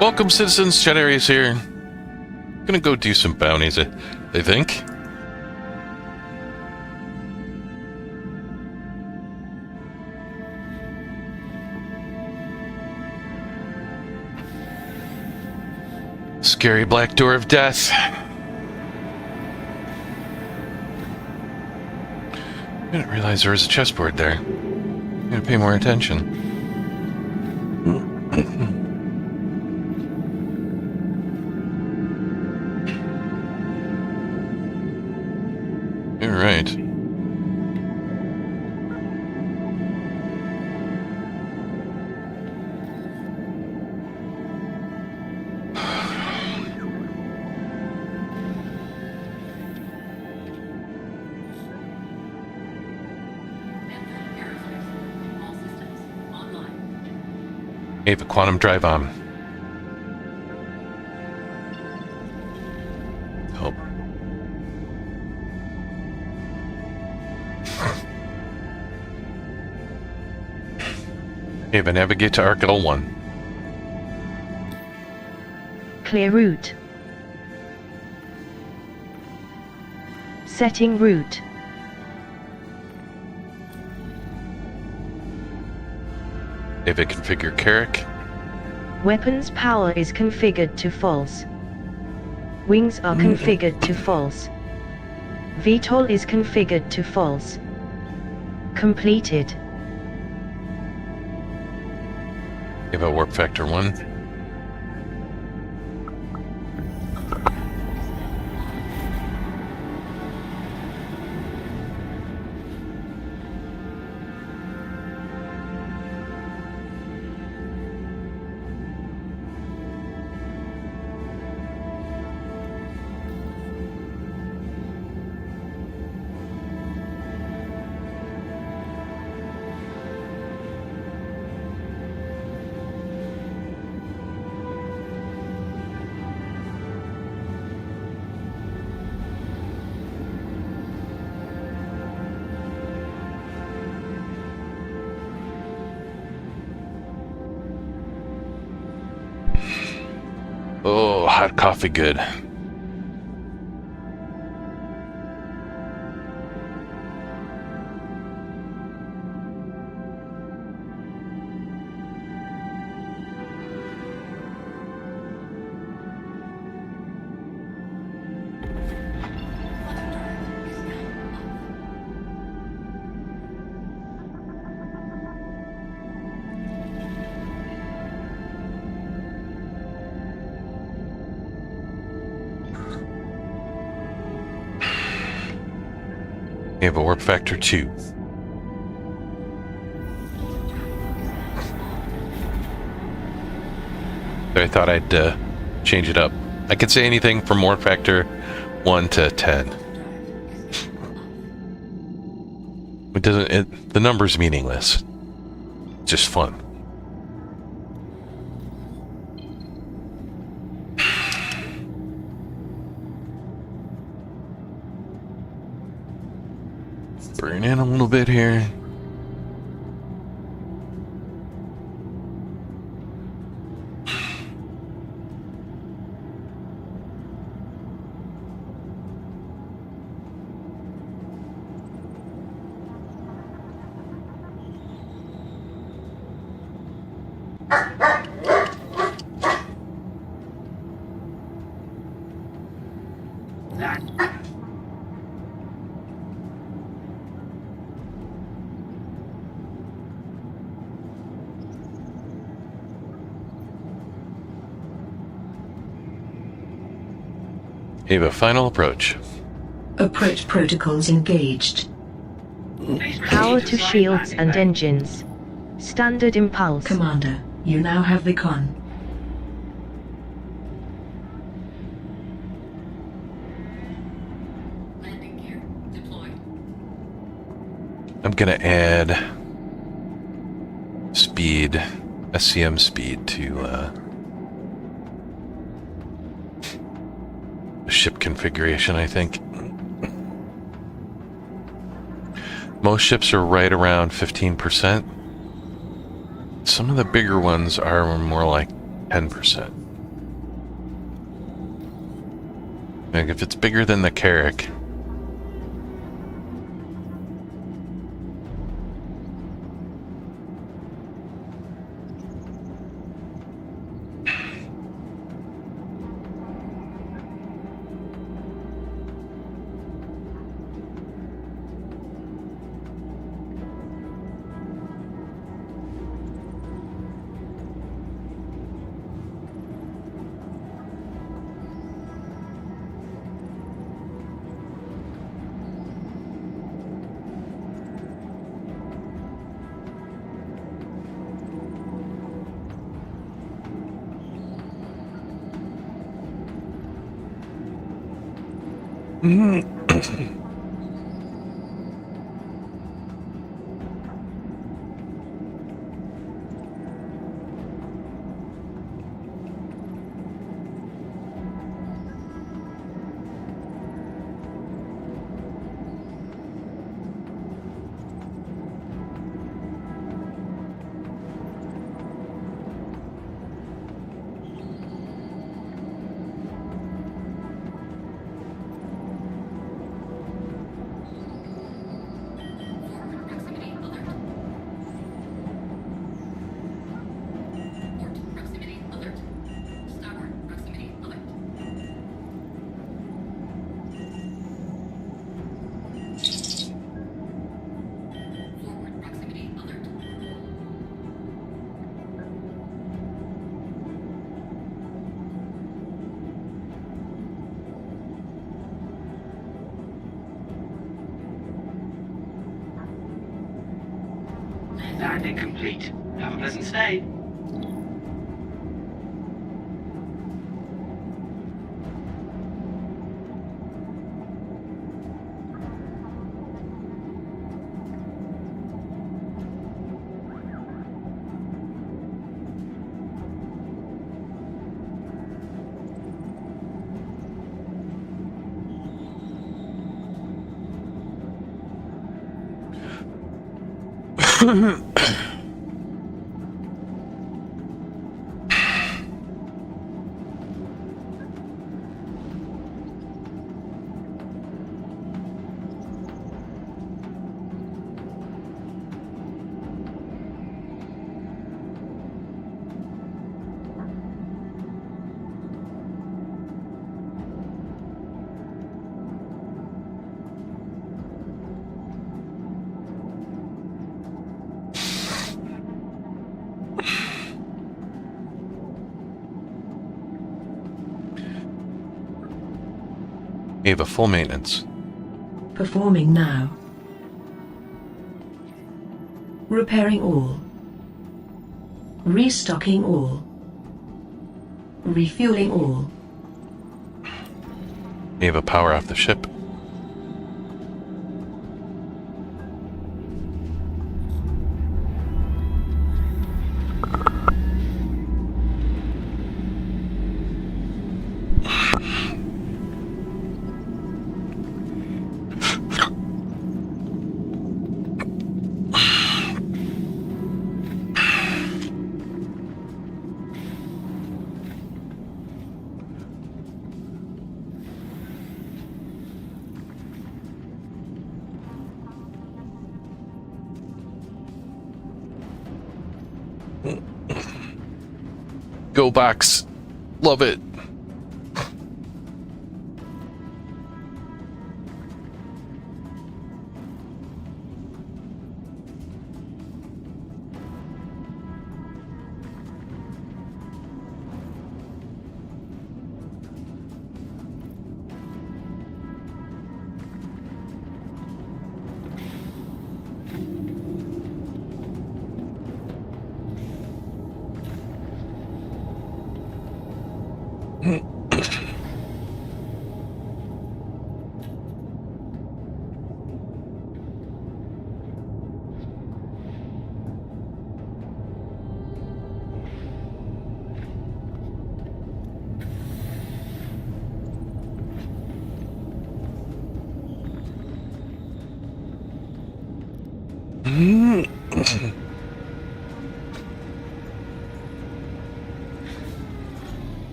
Welcome, citizens. Chat Areas here. Gonna go do some bounties, I think. Scary black door of death. I didn't realize there was a chessboard there. I'm gonna pay more attention. All right. Have a quantum drive on. Hope. Ava, navigate to Arcadal 1. Clear route. Setting route. Ava, configure Carrick. Weapons power is configured to false. Wings are configured to false. VTOL is configured to false. Completed. Ava, warp factor 1. Oh, hot coffee good. You have a warp factor 2. I thought I'd change it up. I could say anything from warp factor 1 to 10. It doesn't. The number's meaningless. It's just fun. Burn in a little bit here. Ava, final approach. Approach protocols engaged. Power to shields and engines. Standard impulse. Commander, you now have the con. Landing gear deployed. I'm gonna add speed, SCM speed to ship configuration, I think. Most ships are right around 15%. Some of the bigger ones are more like 10%. Like if it's bigger than the Carrack. Forward proximity alert. Port proximity alert. Starboard proximity alert. Forward proximity alert. Landing complete. Have a pleasant stay. Ava, full maintenance. Performing now. Repairing all. Restocking all. Refueling all. Ava, power off the ship. Go box. Love it.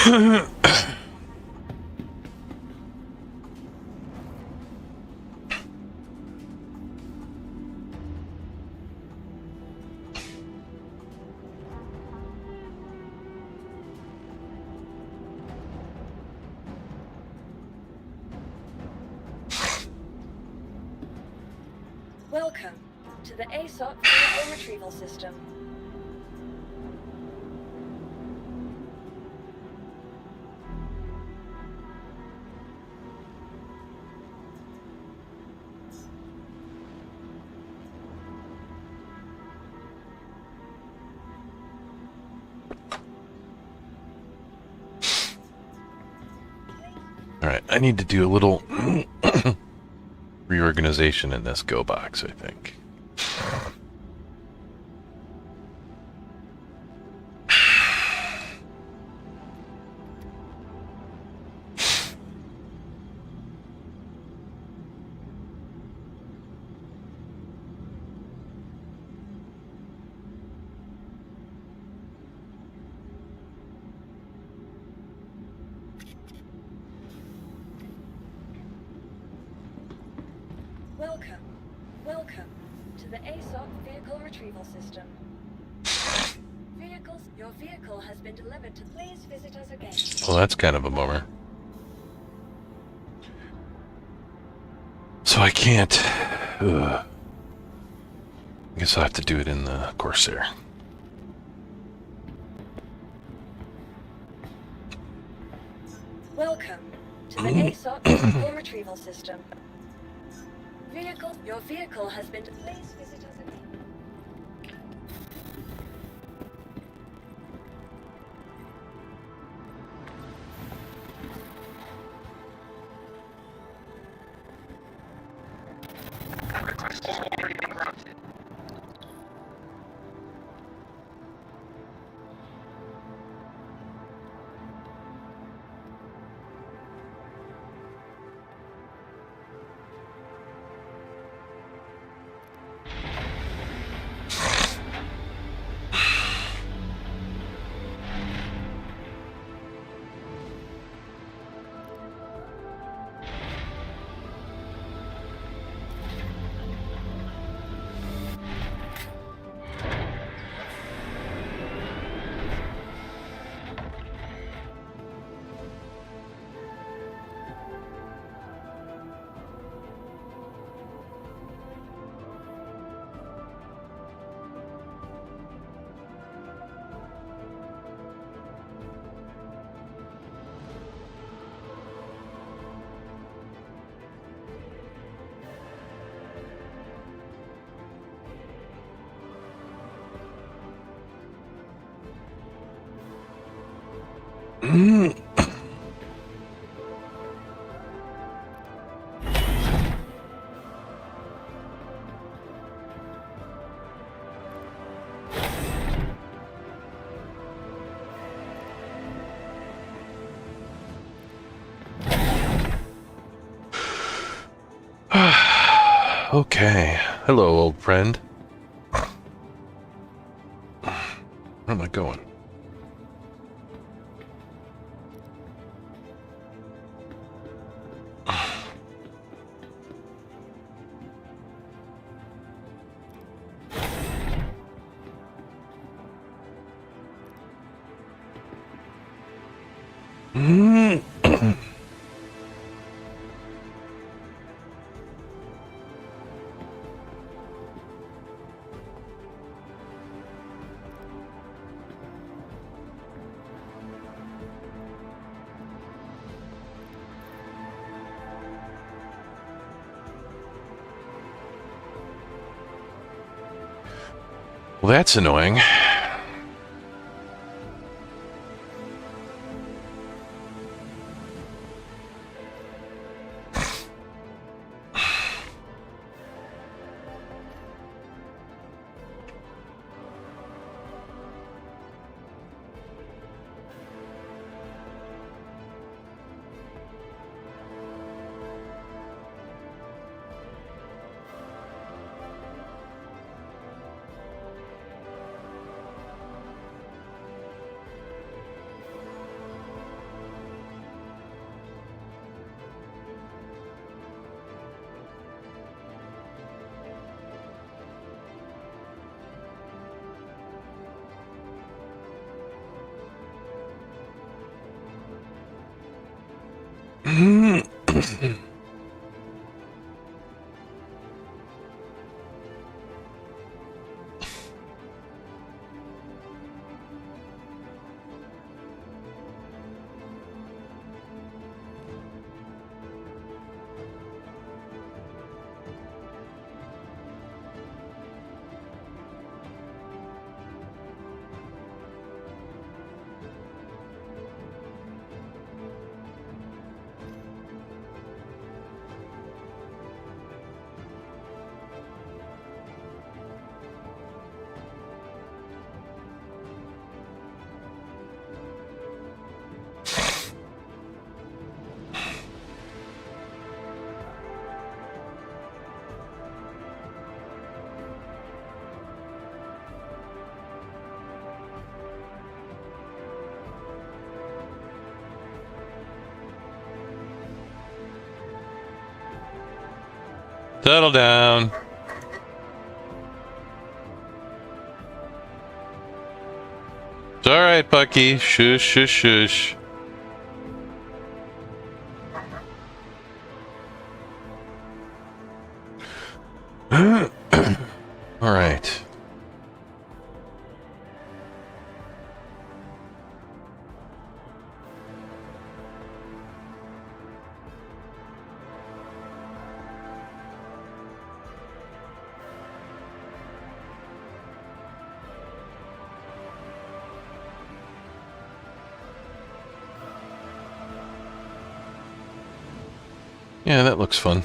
Welcome to the ASOP vehicle retrieval system. Alright, I need to do a little reorganization in this go box, I think. Welcome to the ASOP vehicle retrieval system. Your vehicle has been delivered to. Please visit us again. Well, that's kind of a bummer. So I can't. I guess I'll have to do it in the Corsair. Welcome to the ASOP vehicle retrieval system. Your vehicle has been. Please visit us again. Request has already been granted. Okay. Hello, old friend. Where am I going? Well, that's annoying. Settle down. It's all right, Bucky. Shush, shush, shush. All right. Yeah, that looks fun.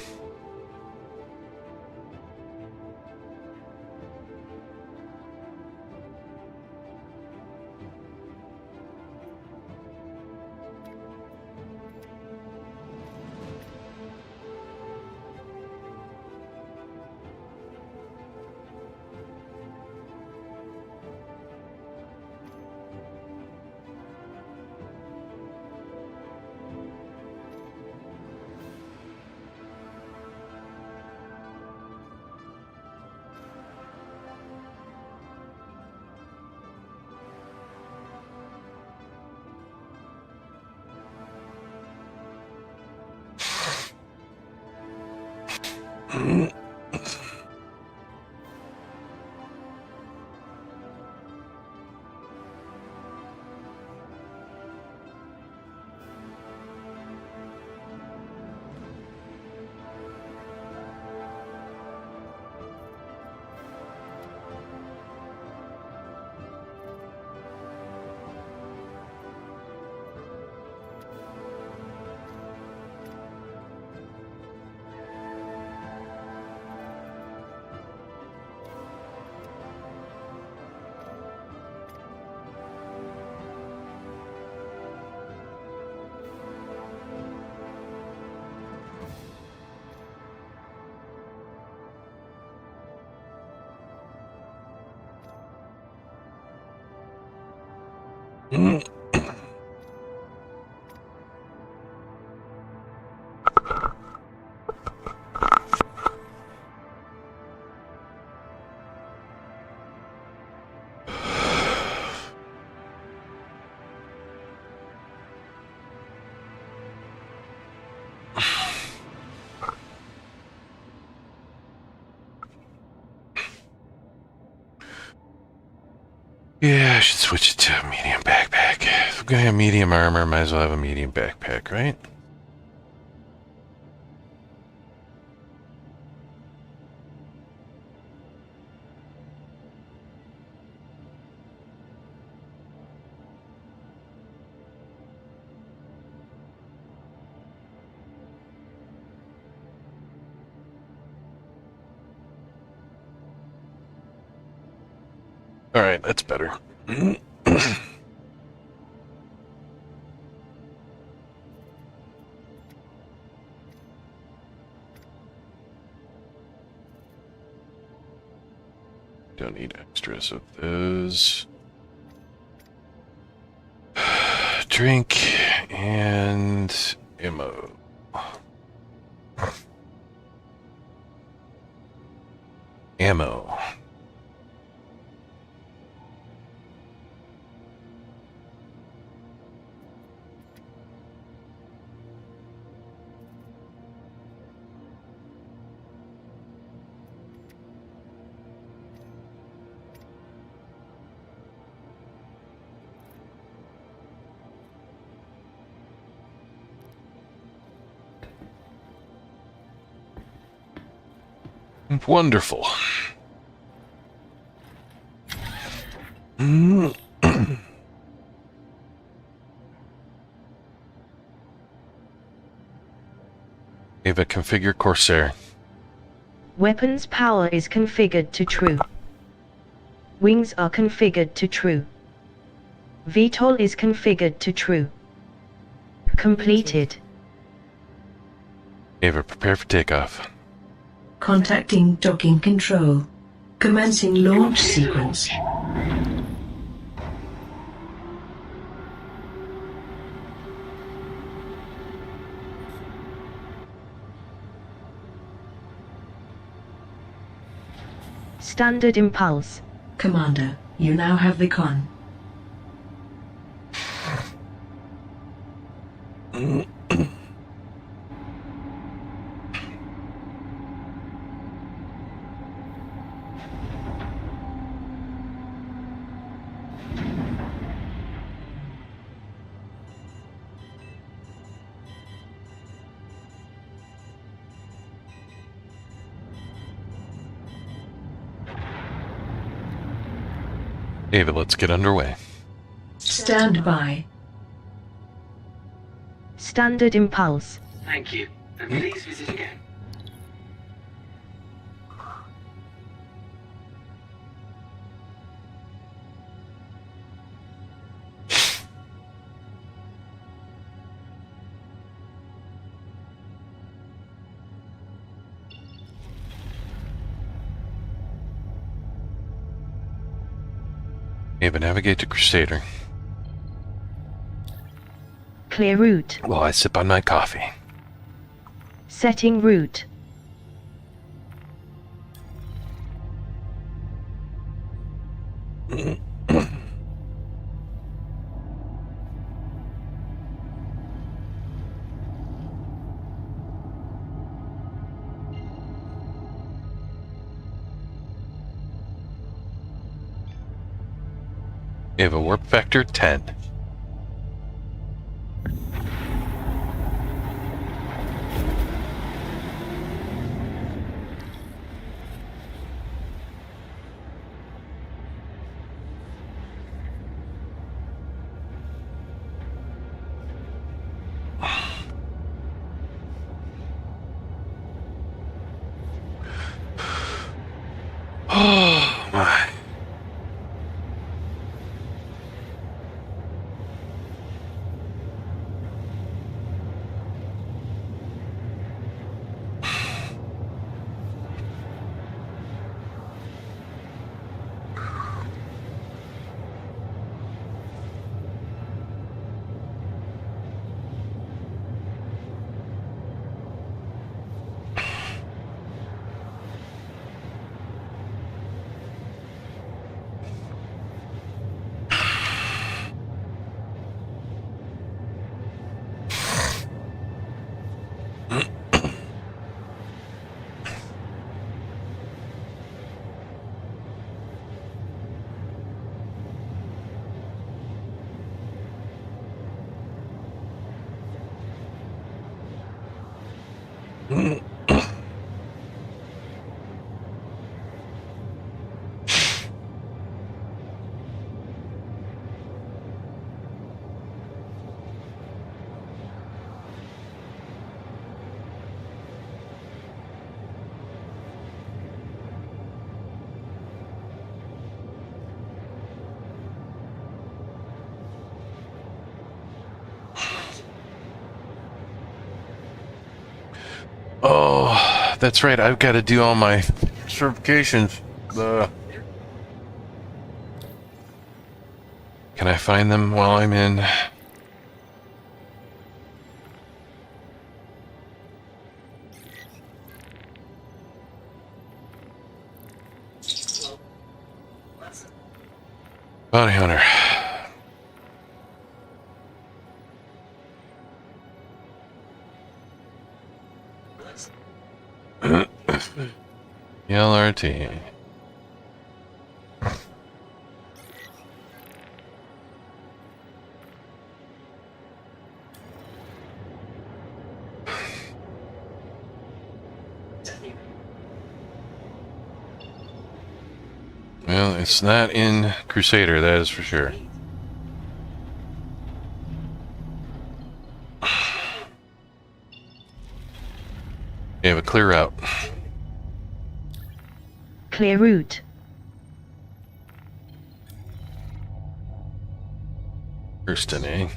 Yeah, I should switch it to a medium backpack. If I'm gonna have medium armor, might as well have a medium backpack, right? All right, that's better. Don't need extras of those. Drink and ammo. Ammo. Wonderful. Ava, configure Corsair. Weapons power is configured to true. Wings are configured to true. VTOL is configured to true. Completed. Ava, prepare for takeoff. Contacting docking control. Commencing launch sequence. Standard impulse. Commander, you now have the con. Ava, let's get underway. Stand by. Standard impulse. Thank you. And please visit again. Ava, navigate to Crusader Clear route. while I sip on my coffee. Setting route. Ava, warp factor 10. Oh my. Oh, that's right. I've got to do all my certifications. Can I find them while I'm in? Bounty Hunter. LRT. No, it's not in Crusader, that is for sure. You have a clear route. Clear route. Kirsten, eh?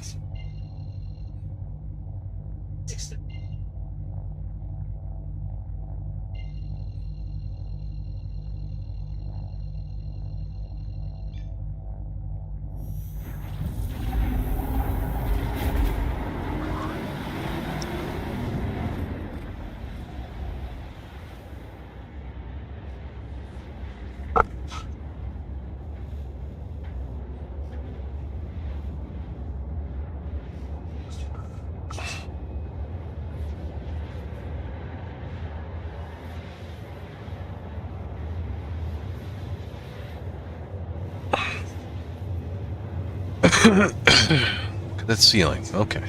Look at that ceiling. Okay.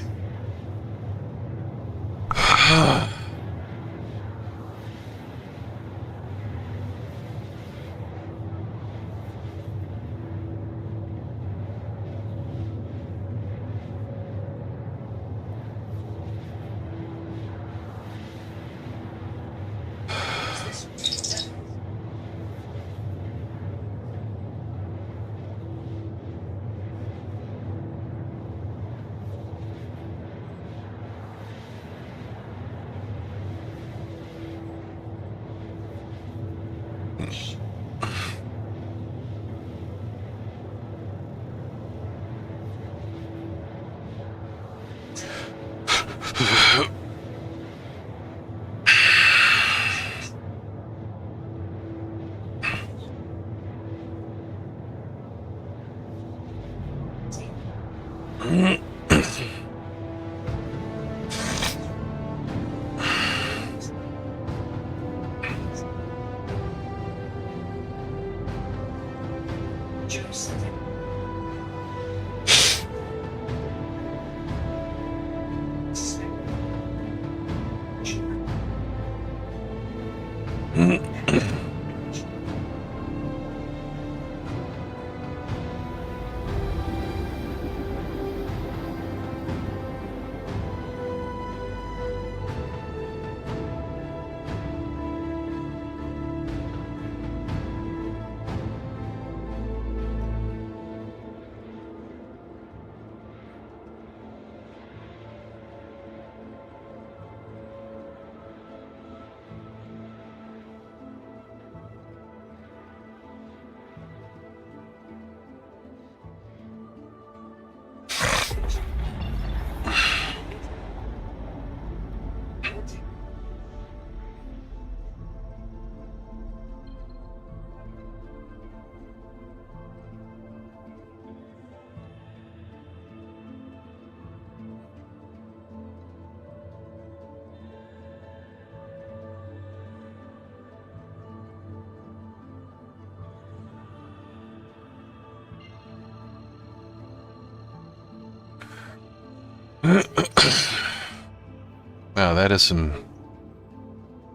Wow, that is some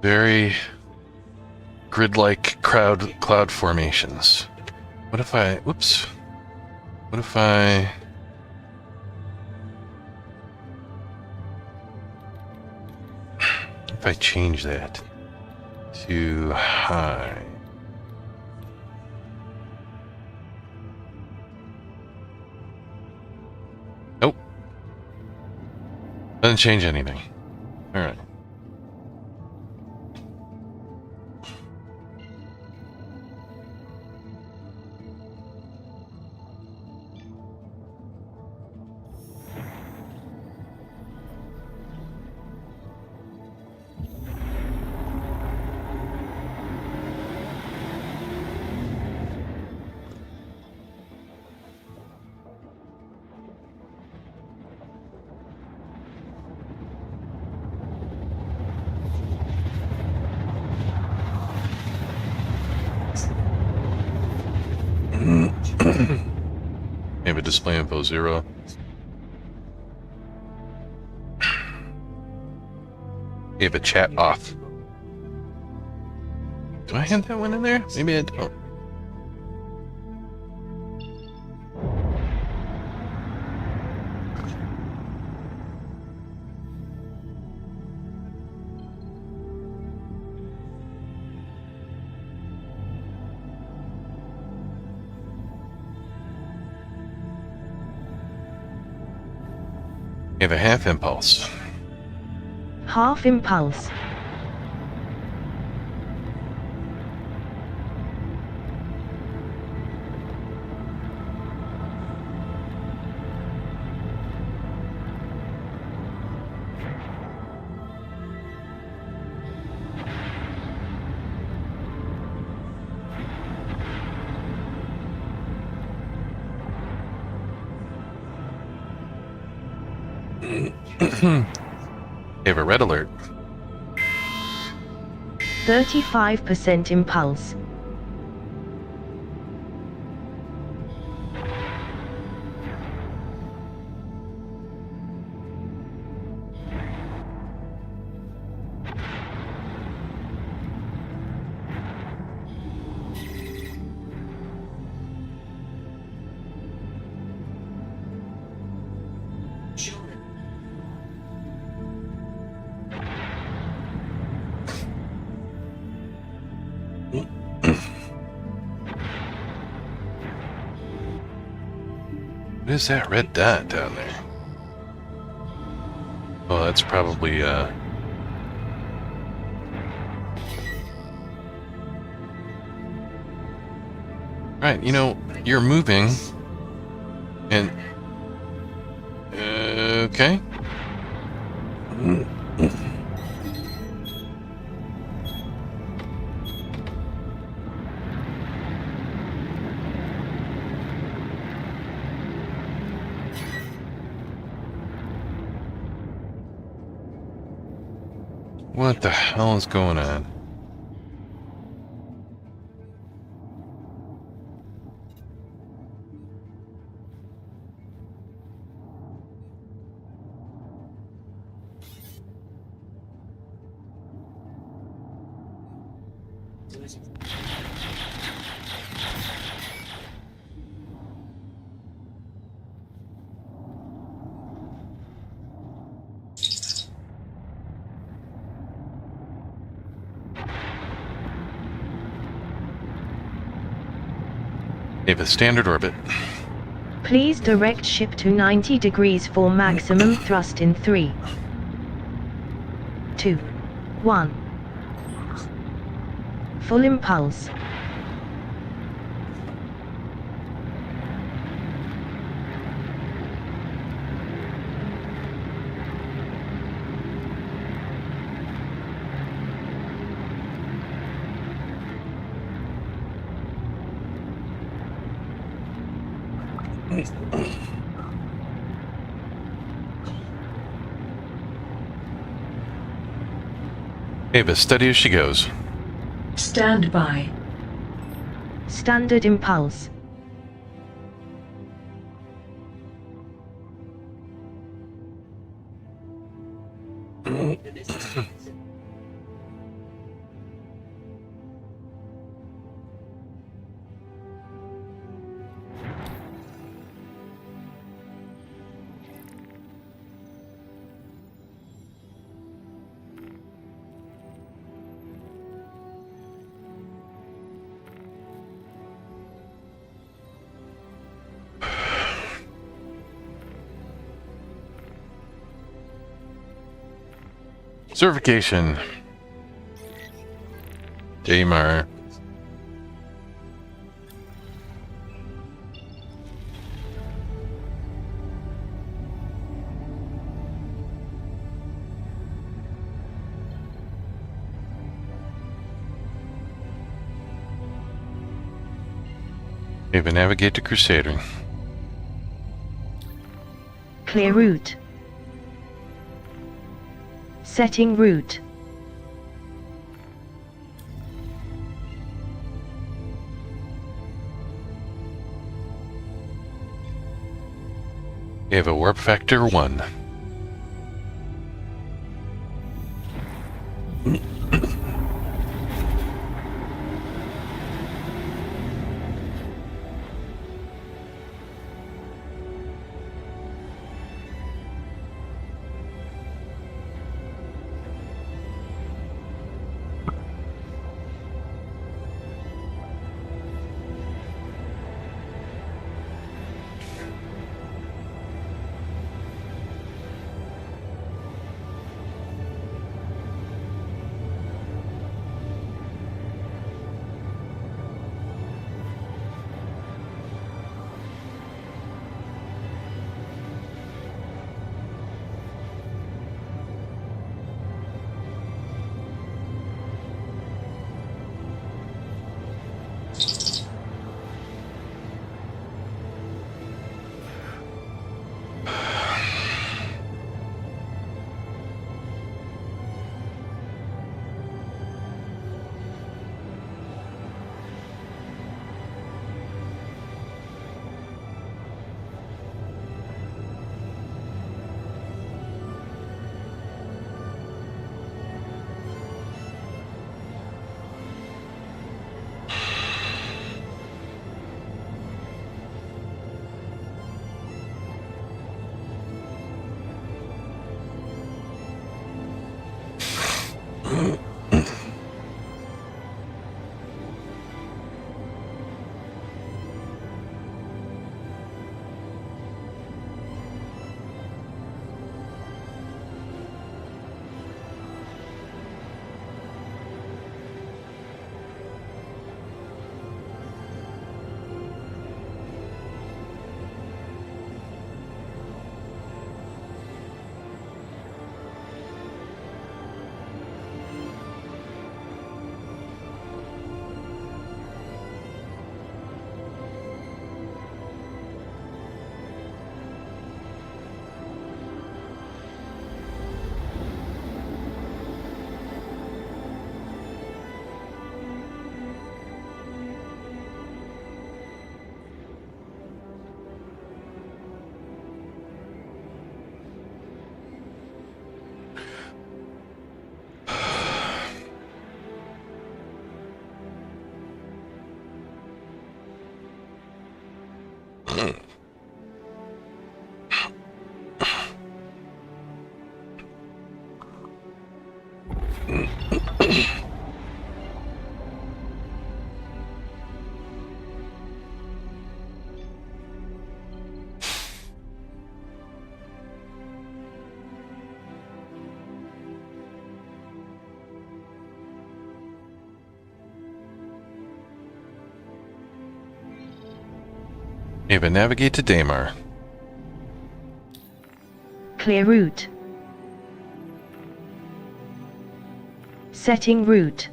very grid-like cloud formations. What if I... Whoops. What if I... If I change that to high? Nope. Doesn't change anything. All right. Have a display info 0. You have a chat off. Do I have that one in there? Maybe I don't. You have a half impulse. Half impulse. You have a red alert. 35% impulse. What is that red dot down there? Oh, that's probably, Right, you know, you're moving, and... okay. What the hell is going on? You have a standard orbit. Please direct ship to 90 degrees for maximum thrust in 3, 2, 1. Full impulse. Ava, steady as she goes. Stand by. Standard impulse. Certification. Jamar. Ava, navigate to Crusader. Clear route. Setting route. You have a warp factor 1. Maybe navigate to Daymar. Clear route. Setting route.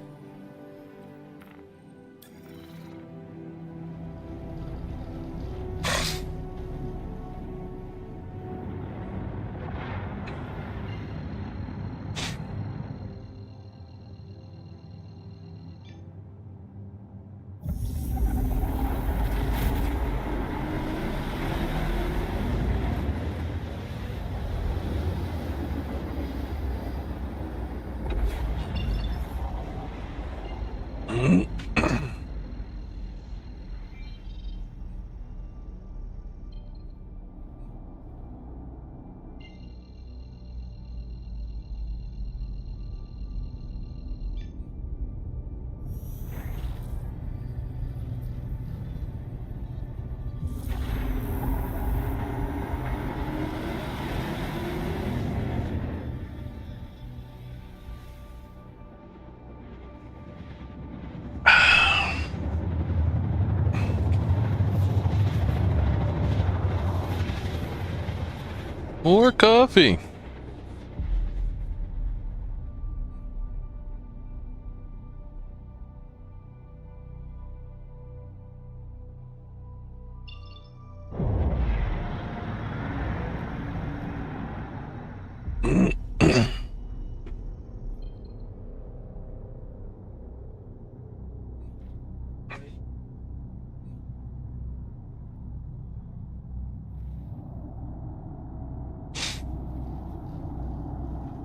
More coffee.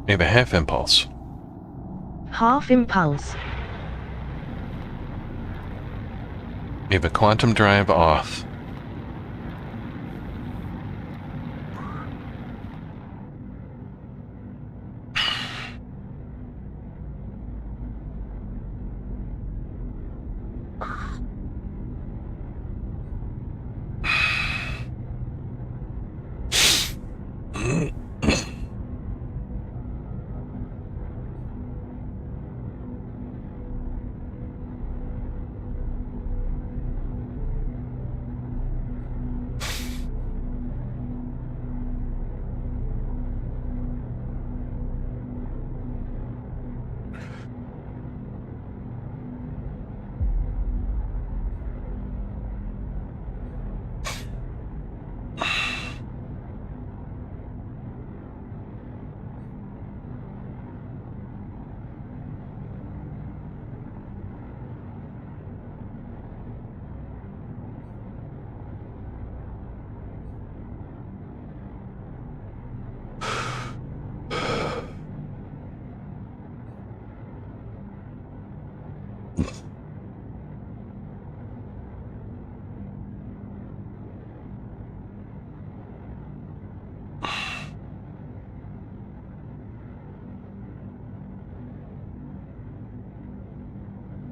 Maybe half impulse. Half impulse. Maybe quantum drive off.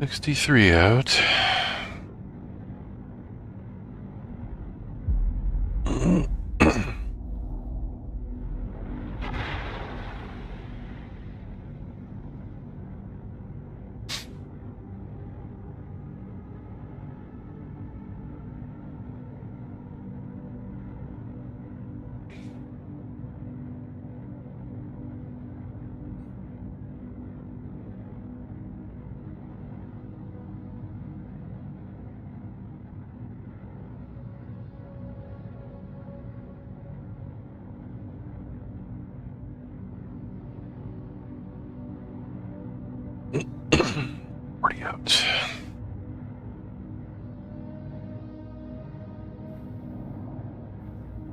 $63 out. Already out.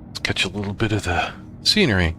Let's catch a little bit of the scenery.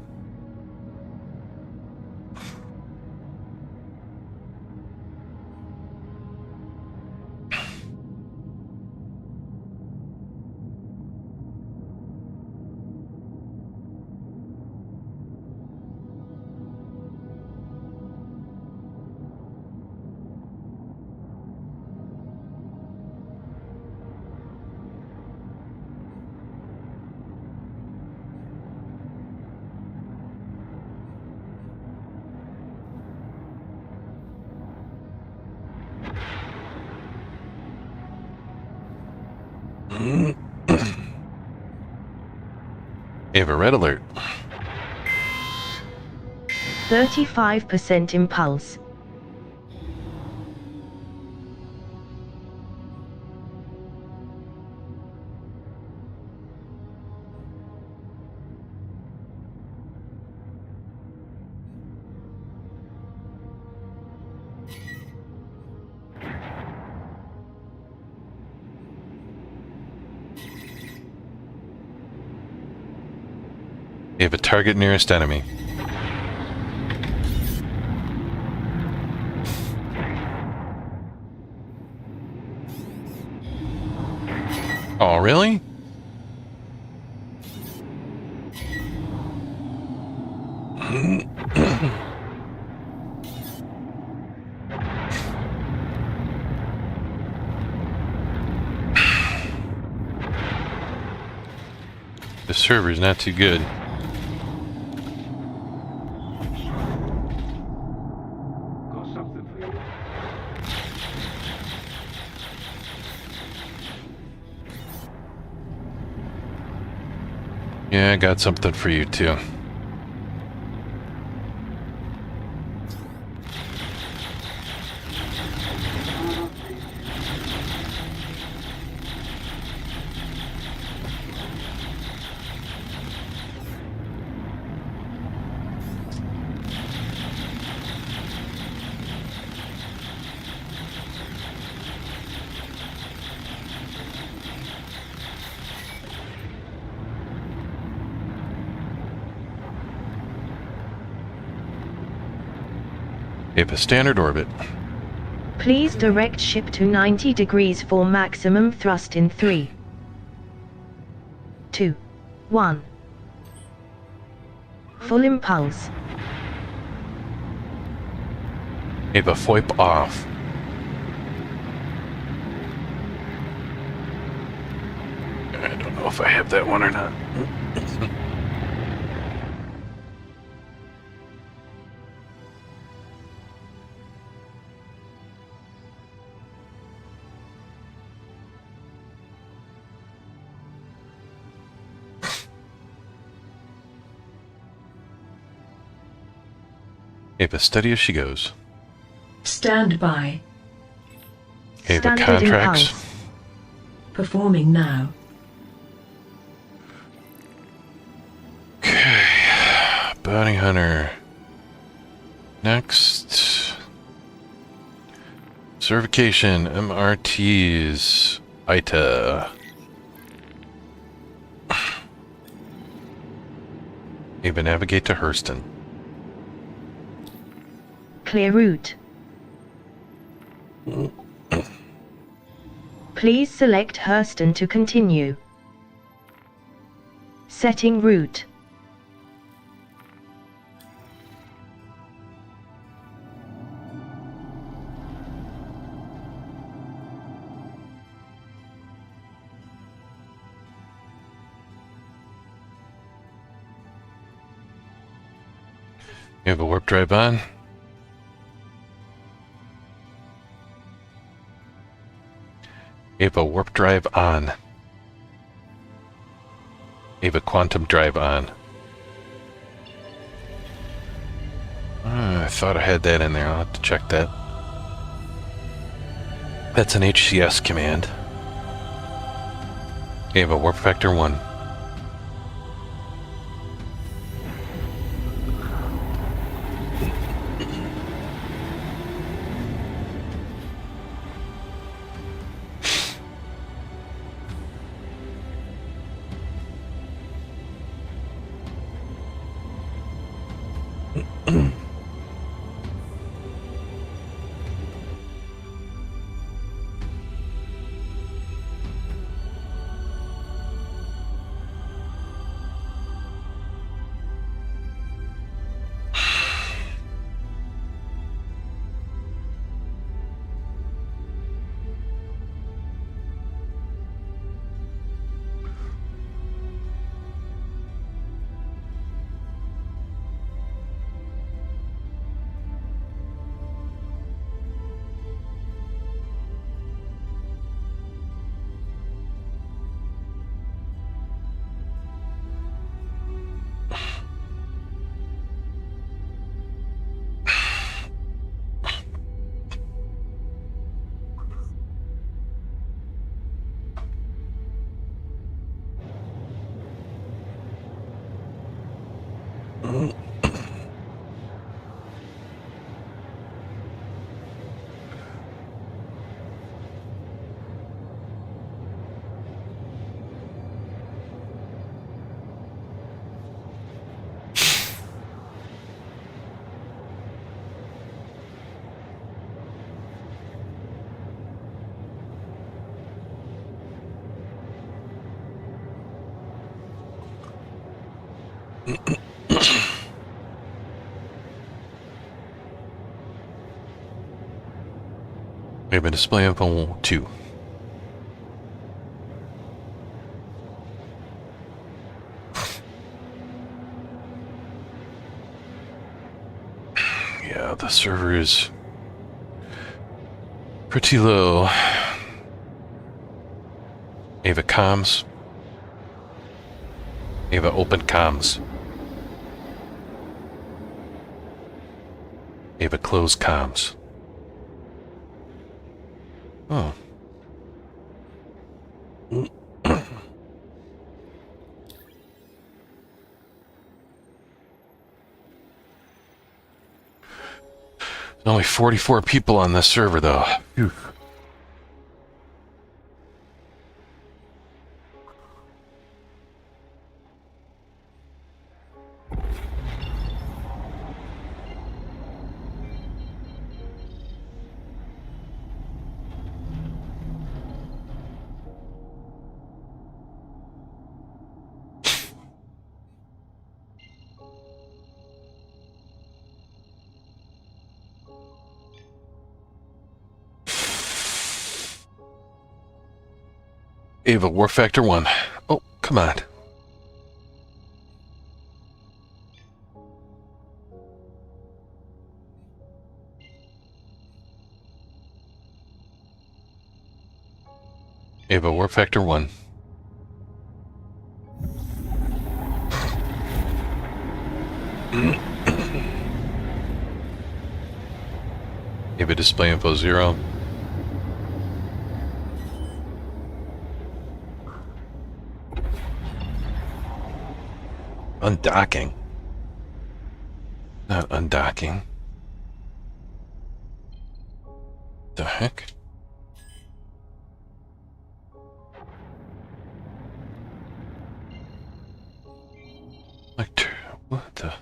You have a red alert. 35% impulse. You have a target nearest enemy. Oh, really? The server's not too good. Got something for you. Yeah, I got something for you too. You have a standard orbit. Please direct ship to 90 degrees for maximum thrust in 3, 2, 1. Full impulse. You have a FOIP off. I don't know if I have that one or not. You have a steady as she goes. Stand by. You have a Standard contracts. impulse. Performing now. Okay. Bounty hunter. Next. Certification. MRTs. ITA. Even navigate to Hurston. Clear route. Please select Hurston to continue. Setting route. You have a warp drive on. You have a warp drive on. You have a quantum drive on. I thought I had that in there. I'll have to check that. That's an HCS command. You have a warp factor 1. We have a display info 2. Yeah, the server is pretty low. Ava comms. Ava open comms. Ava close comms. Oh. There's only 44 people on this server, though. Phew. Ava, War Factor 1. Oh, come on. Ava, War Factor 1. Ava, display info 0. Undocking. Not undocking. The heck? Like, what the?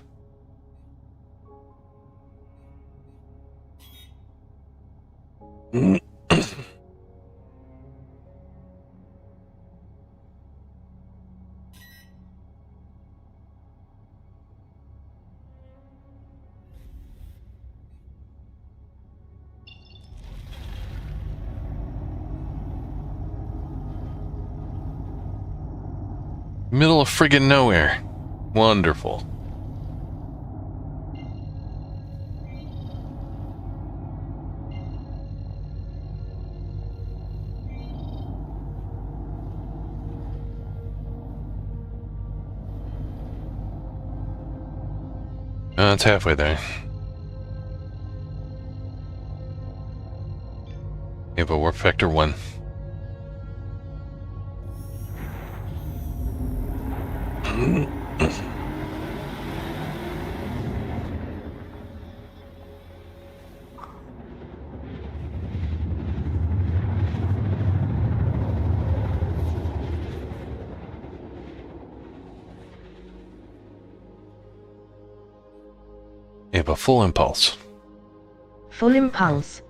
Middle of friggin' nowhere. Wonderful. It's halfway there. Ava, War Factor 1. Ava, full impulse. Full impulse.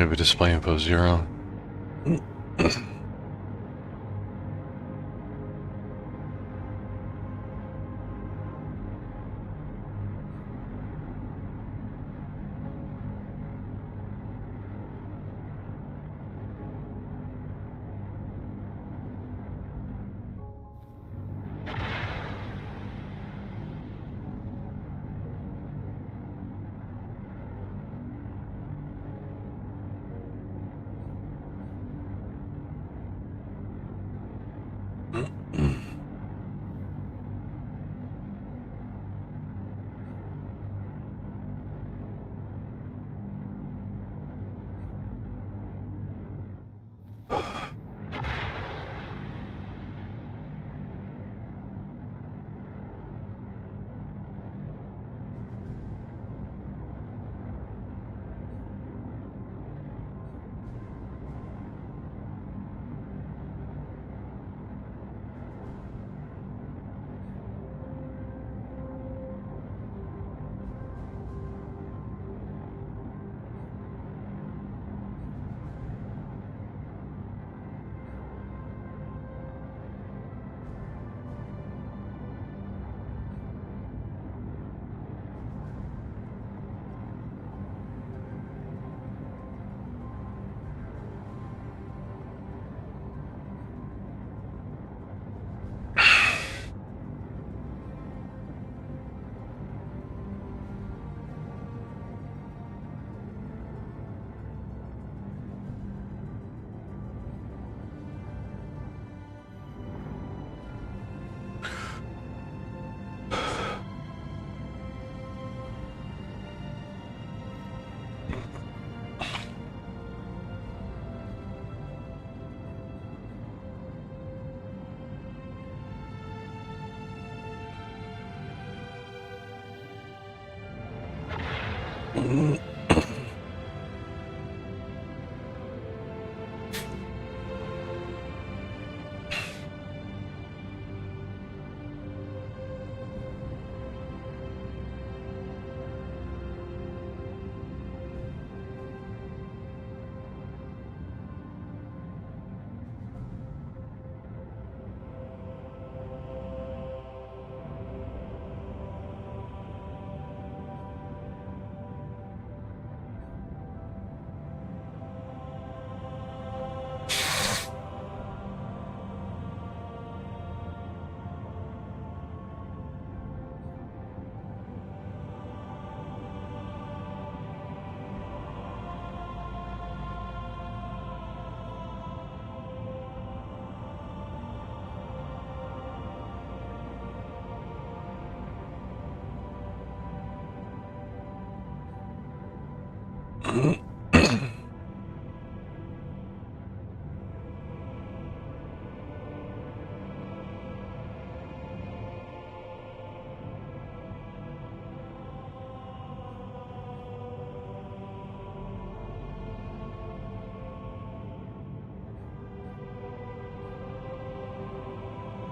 Maybe display info 0.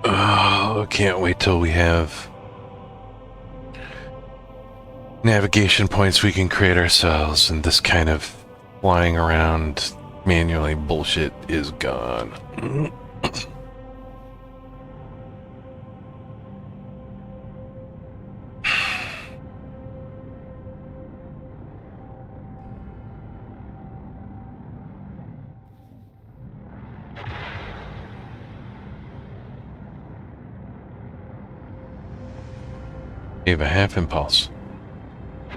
Oh, can't wait till we have navigation points we can create ourselves, and this kind of flying around manually bullshit is gone. You have a half impulse.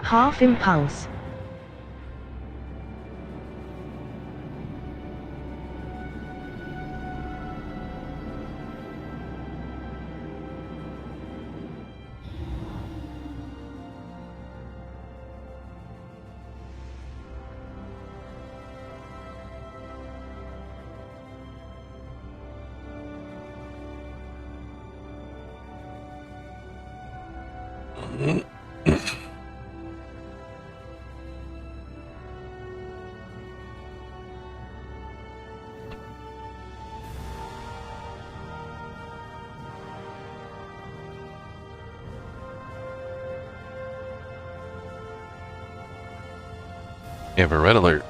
Half impulse. You have a red alert.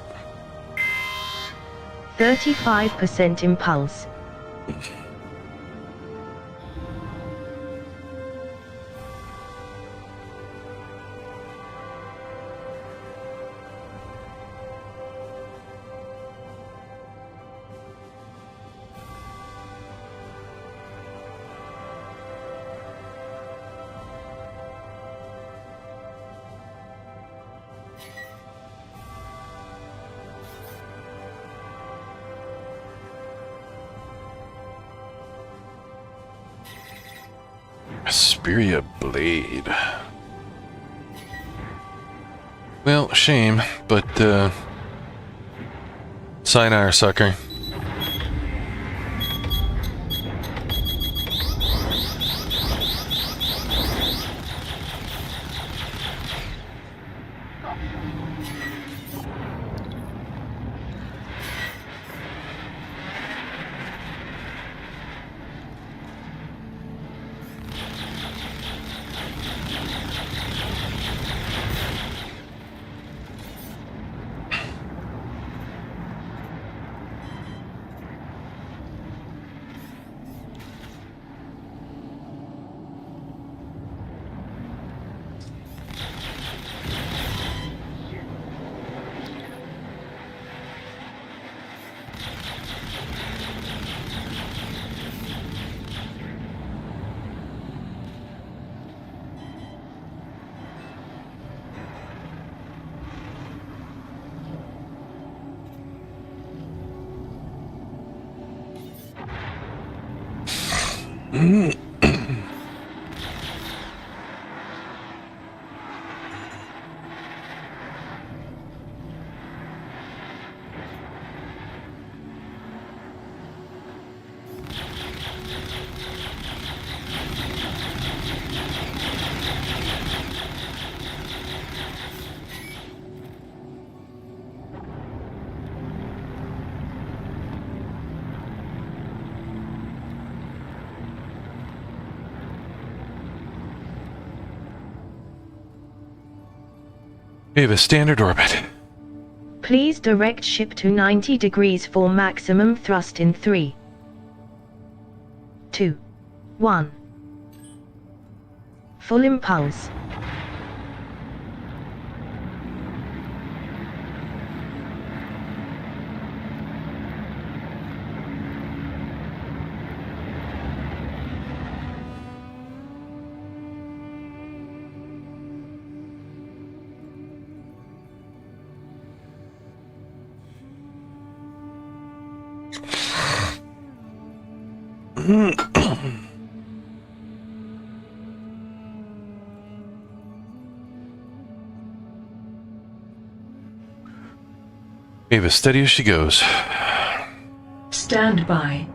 35% impulse. Asperia blade. Well, shame, but sayonara, sucker. We have a standard orbit. Please direct ship to 90 degrees for maximum thrust in 3, 2, 1. Full impulse. Ava, steady as she goes. Stand by.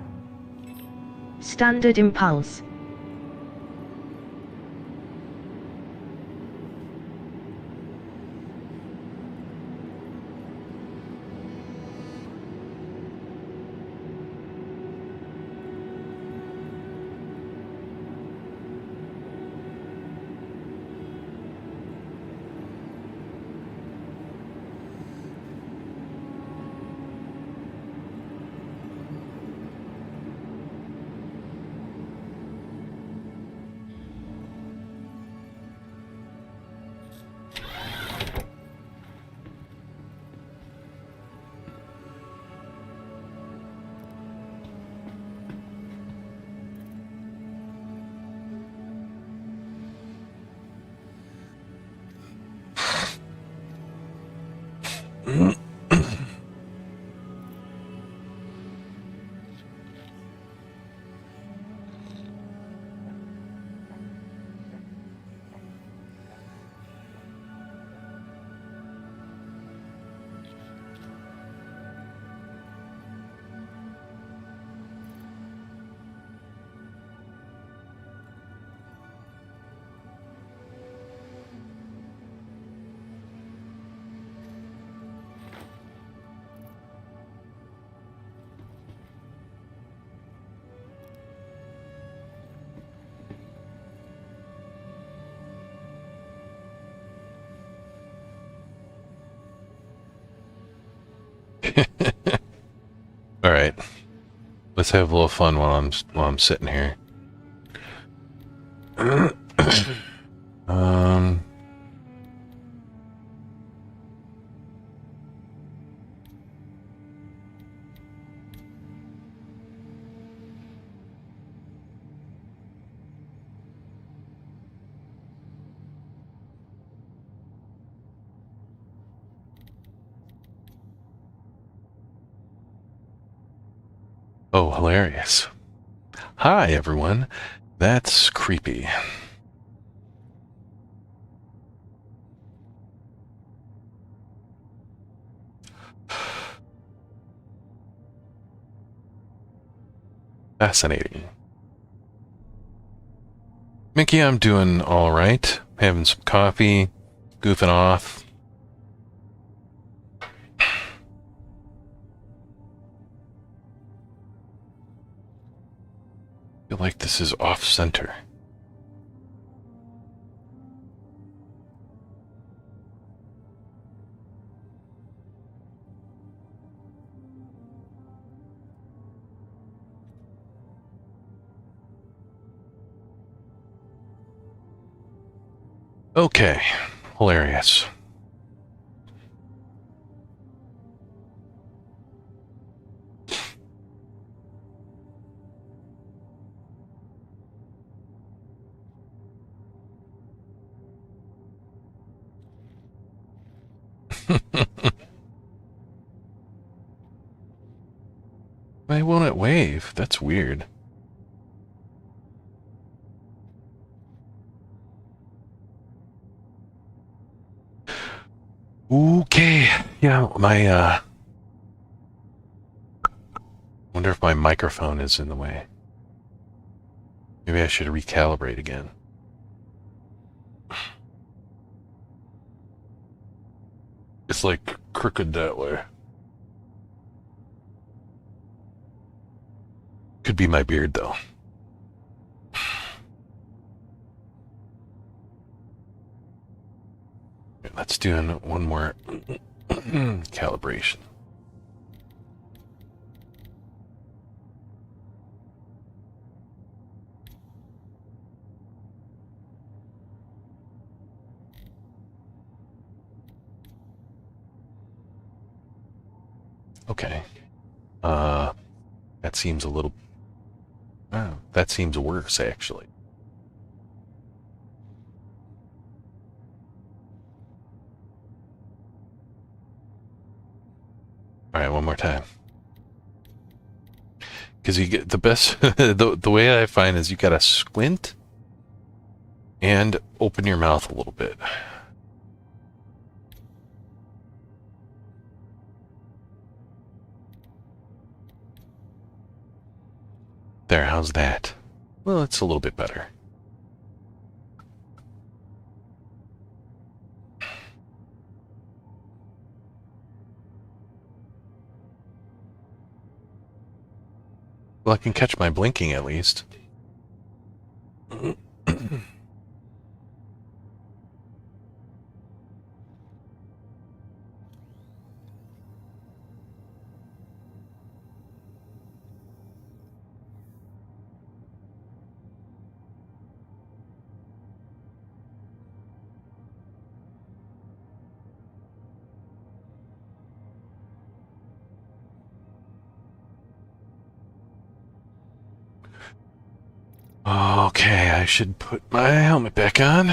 Standard impulse. right. Let's have a little fun while I'm sitting here. um. Oh, hilarious. Hi, everyone. That's creepy. Fascinating. Mickey, I'm doing all right. Having some coffee, goofing off. I feel like this is off center. Okay, hilarious. Why won't it wave? That's weird. Okay, yeah, wonder if my microphone is in the way. Maybe I should recalibrate again. It's like crooked that way. Could be my beard, though. Let's do one more calibration. Okay. That seems a little... Oh, that seems worse, actually. All right, one more time. Because you get the best... the way I find is you gotta squint and open your mouth a little bit. There, how's that? Well, it's a little bit better. Well, I can catch my blinking at least. Okay, I should put my helmet back on.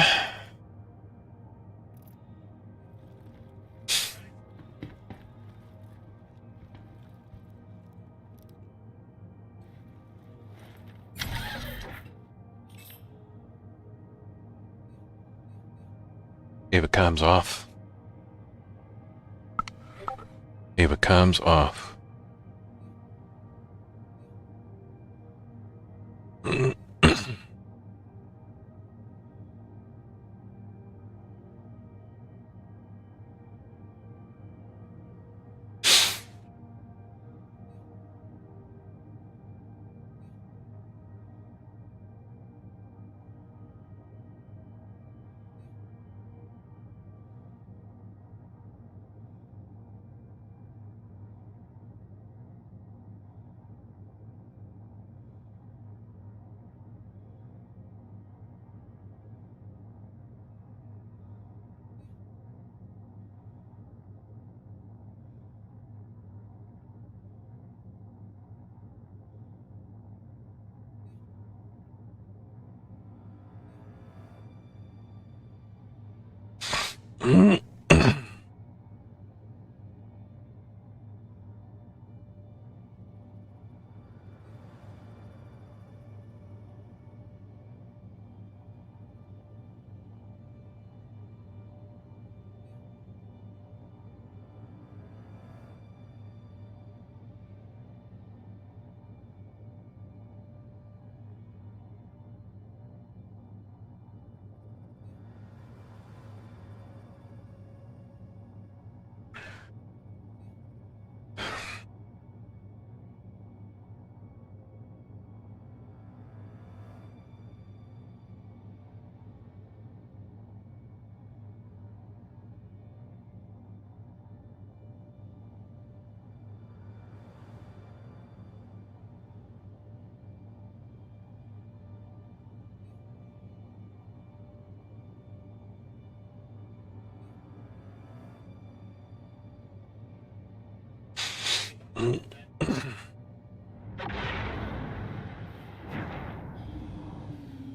Ava comms off. Ava comms off.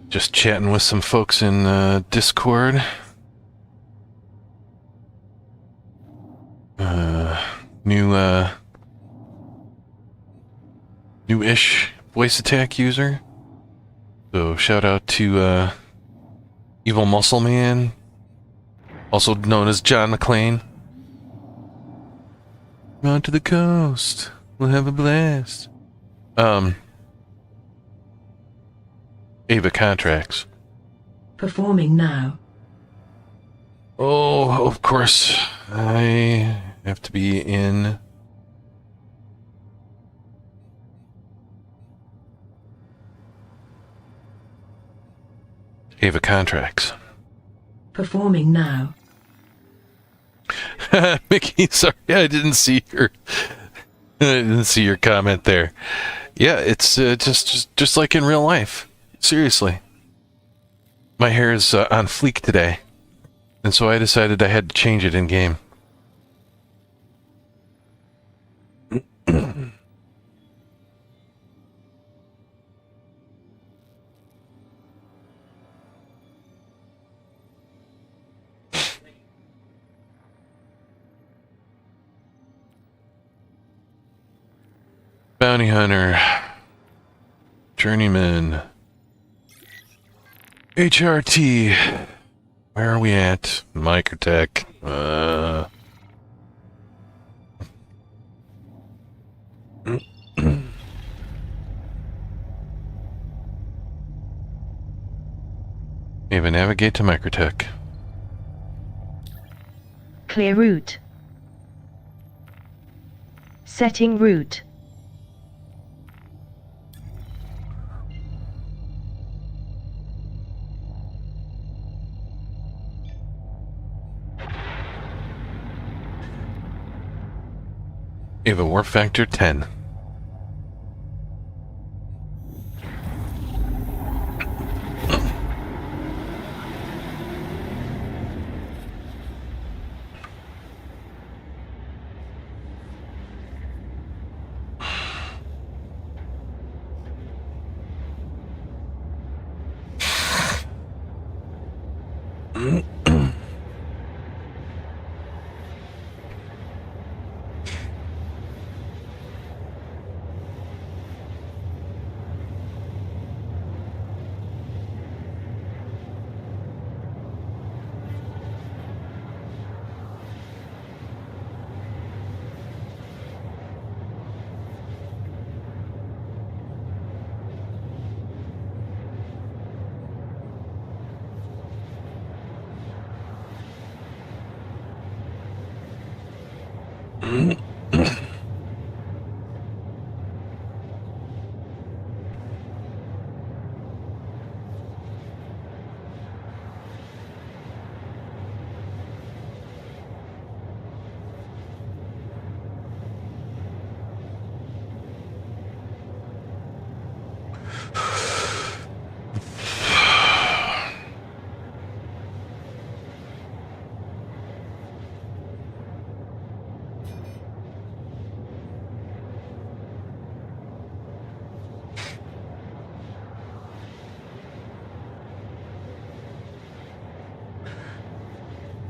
Just chatting with some folks in Discord. New-ish VoiceAttack user. So shout out to Evil Muscle Man, also known as John McClane. On to the coast. We'll have a blast. Ava Contracts. Performing now. Oh, of course. I have to be in... Ava Contracts. Performing now. Mickey, sorry, I didn't see your... I didn't see your comment there. Yeah, it's just like in real life. Seriously. My hair is on fleek today. And so I decided I had to change it in-game. Bounty Hunter. Journeyman. HRT. Where are we at? Microtech. Maybe navigate to Microtech. Clear route. Setting route. Ava Warp Factor 10.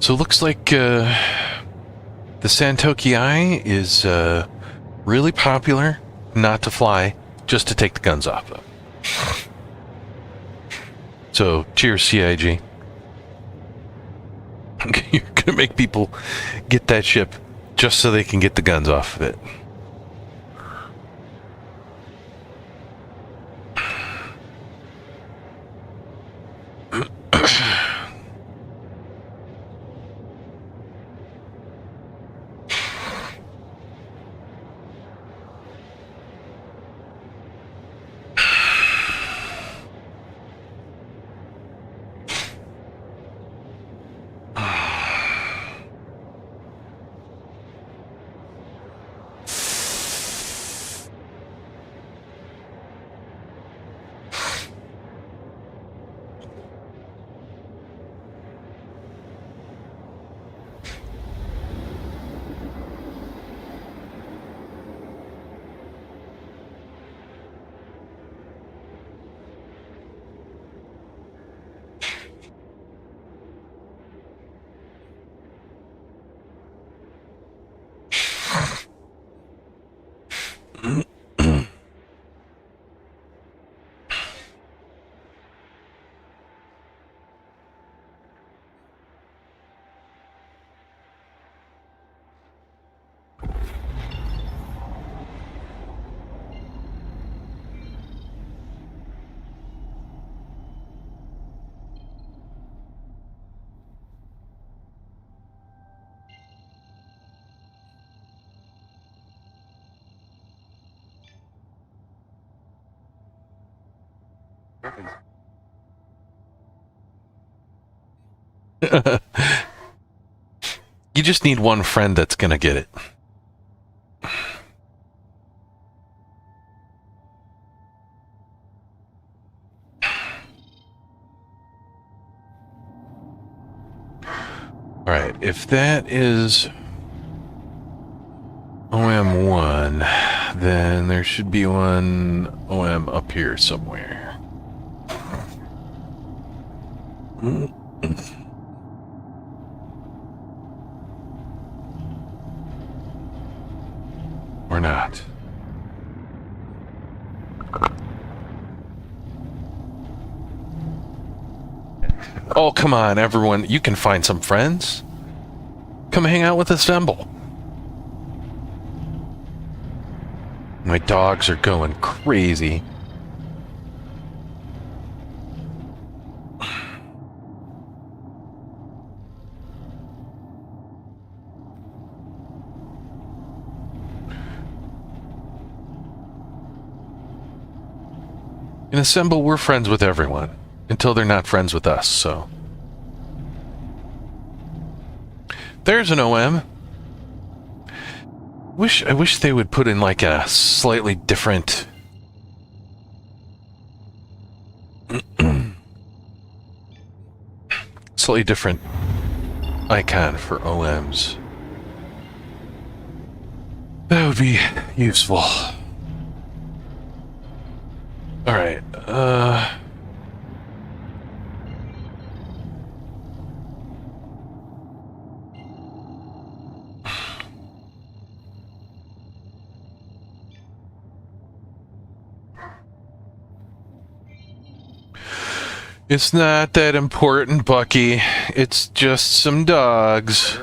So it looks like the Santoki Eye is really popular, not to fly, just to take the guns off of. So, cheers, CIG. You're gonna make people get that ship just so they can get the guns off of it. You just need one friend that's gonna get it. Alright, if that is OM1, then there should be one OM up here somewhere. Or not. Oh, come on, everyone. You can find some friends. Come hang out with Assemble. My dogs are going crazy. In Assemble, we're friends with everyone. Until they're not friends with us, so... There's an OM. I wish they would put in like a slightly different... slightly different icon for OMs. That would be useful. Alright, it's not that important, Bucky. It's just some dogs.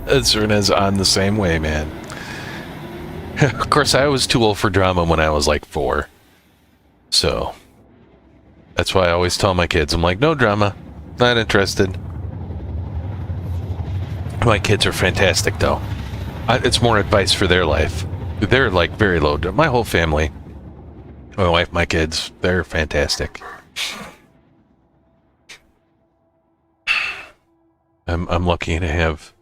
Zerna's on the same way, man. Of course, I was too old for drama when I was like 4. So, that's why I always tell my kids, I'm like, no drama. Not interested. My kids are fantastic, though. It's more advice for their life. They're like very low. My whole family, my wife, my kids, they're fantastic. I'm lucky to have...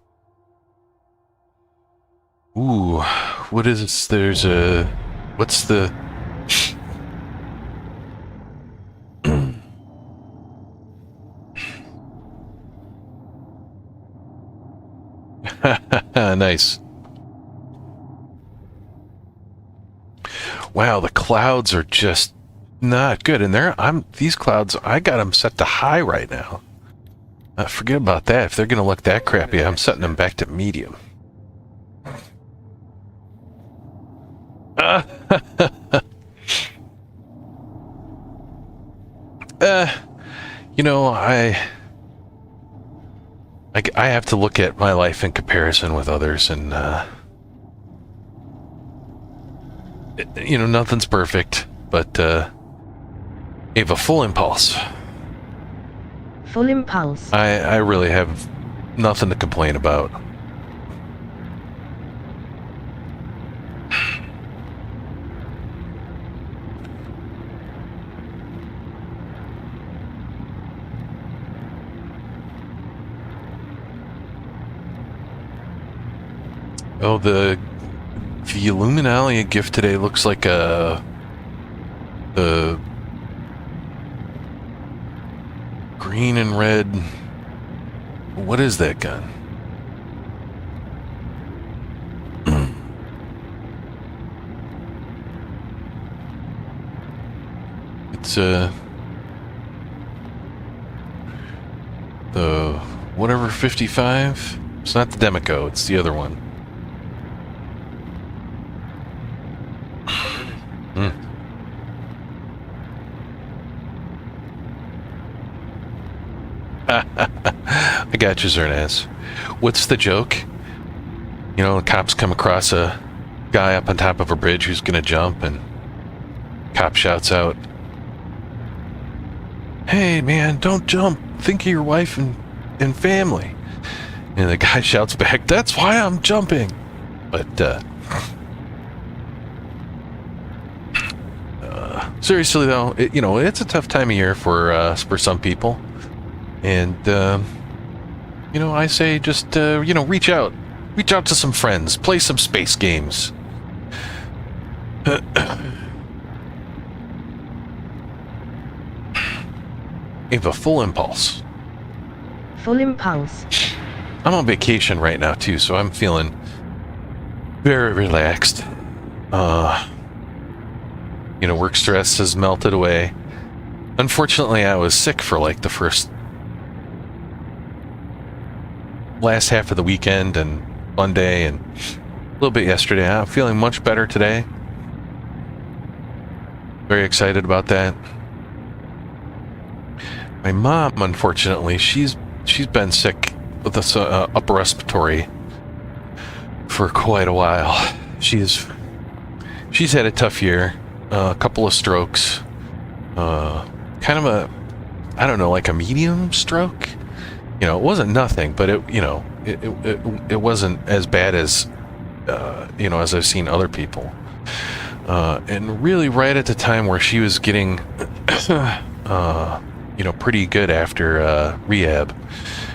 Ooh, what is this? There's a... What's the... Nice. Wow, the clouds are just not good. And these clouds, I got them set to high right now. Forget about that. If they're going to look that crappy, I'm setting them back to medium. You know, I have to look at my life in comparison with others, and you know, nothing's perfect, but I have a full impulse. Full impulse. I really have nothing to complain about. Oh, the Illuminalia gift today looks like the green and red. What is that gun? It's the whatever 55. It's not the Demico. It's the other one. I got you, Zernaz. What's the joke? You know, cops come across a guy up on top of a bridge who's gonna jump, and cop shouts out, "Hey man, don't jump. Think of your wife and family." And the guy shouts back, "That's why I'm jumping." But seriously though, you know, it's a tough time of year for some people. And, you know, I say just, you know, reach out to some friends, play some space games. I have a full impulse. Full impulse. I'm on vacation right now, too, so I'm feeling very relaxed. You know, work stress has melted away. Unfortunately, I was sick for like the last half of the weekend and Monday and a little bit yesterday. I'm feeling much better today. Very excited about that. My mom, unfortunately, she's been sick with this upper respiratory for quite a while. She's had a tough year, a couple of strokes, kind of a, I don't know, like a medium stroke. You know, it wasn't nothing, but it wasn't as bad as, you know, as I've seen other people. And really right at the time where she was getting, you know, pretty good after rehab,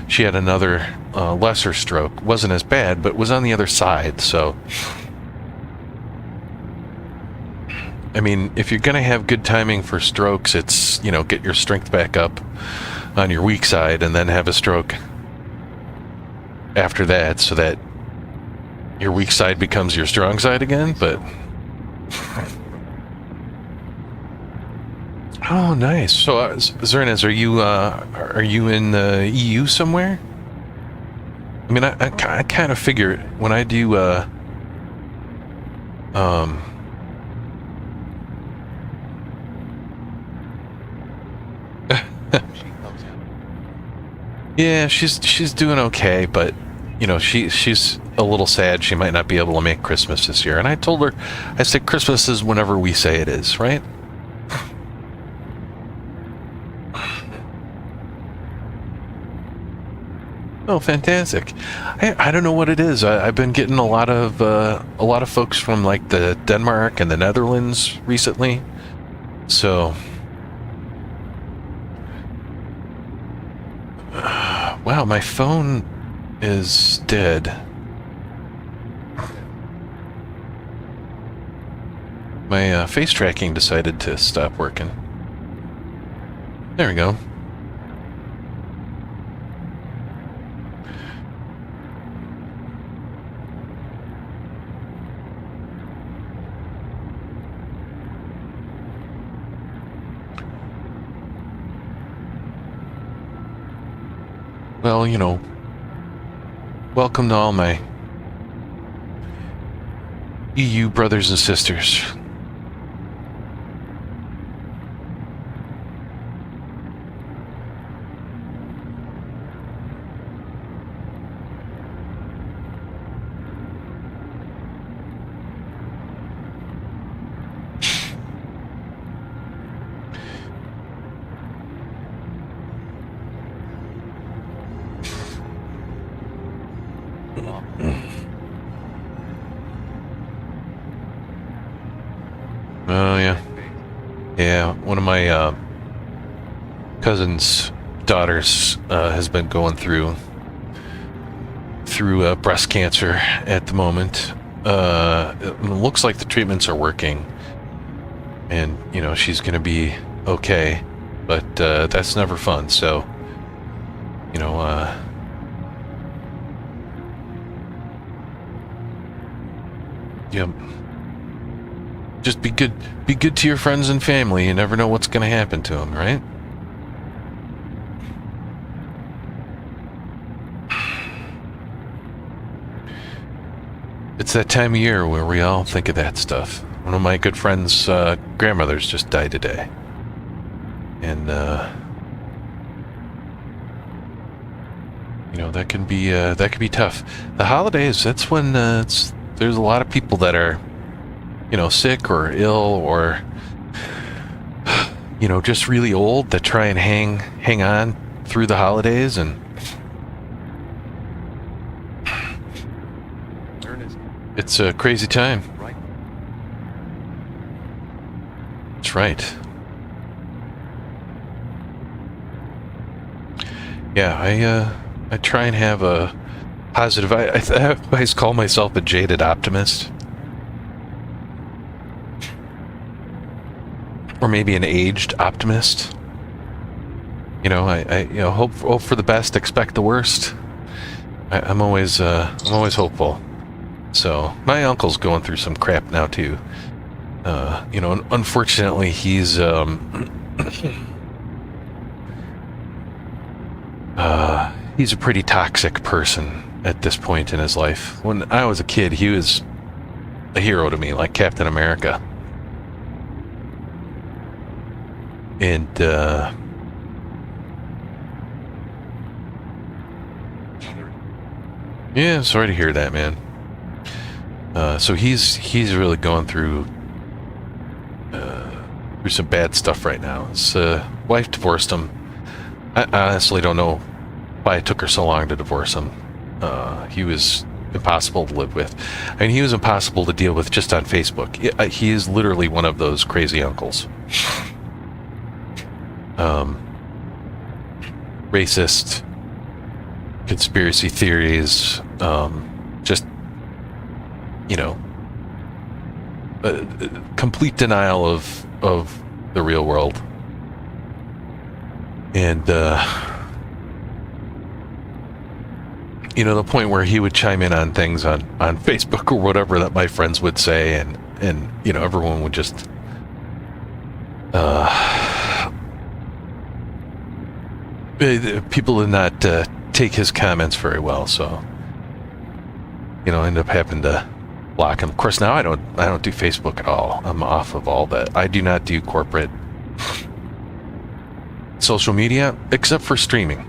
she had another lesser stroke. Wasn't as bad, but was on the other side. So, I mean, if you're going to have good timing for strokes, it's, you know, get your strength back up on your weak side and then have a stroke after that so that your weak side becomes your strong side again. But oh, nice. So Zernez, are you in the EU somewhere? I mean, I kind of figure when I do yeah, she's doing okay, but you know, she's a little sad she might not be able to make Christmas this year. And I told her, I said Christmas is whenever we say it is, right? Oh, fantastic! I don't know what it is. I've been getting a lot of folks from like the Denmark and the Netherlands recently, so. Wow, my phone is dead. My face tracking decided to stop working. There we go. Well, welcome to all my EU brothers and sisters. Oh, yeah. Yeah, one of my cousin's daughters has been going through breast cancer at the moment. It looks like the treatments are working, and she's gonna be okay, but that's never fun. So yeah, just be good to your friends and family. You never know what's gonna happen to them, right? It's that time of year where we all think of that stuff. One of my good friends' grandmothers just died today, and that can be tough. The holidays, that's when there's a lot of people that are sick or ill or just really old that try and hang on through the holidays, and it's a crazy time. That's right. Yeah, I try and have a positive. I always call myself a jaded optimist, or maybe an aged optimist. I hope for the best, expect the worst. I'm always hopeful. So my uncle's going through some crap now too. Unfortunately, he's he's a pretty toxic person at this point in his life. When I was a kid, he was a hero to me, like Captain America. And yeah, sorry to hear that, man. So he's really going through some bad stuff right now. His wife divorced him. I honestly don't know why it took her so long to divorce him. He was impossible to live with. I mean, he was impossible to deal with just on Facebook. He is literally one of those crazy uncles. Racist, conspiracy theories, just complete denial of the real world, and the point where he would chime in on things on Facebook or whatever that my friends would say, and everyone would just people did not take his comments very well, so ended up having to block him. Of course, now I don't do Facebook at all. I'm off of all that. I do not do corporate social media except for streaming.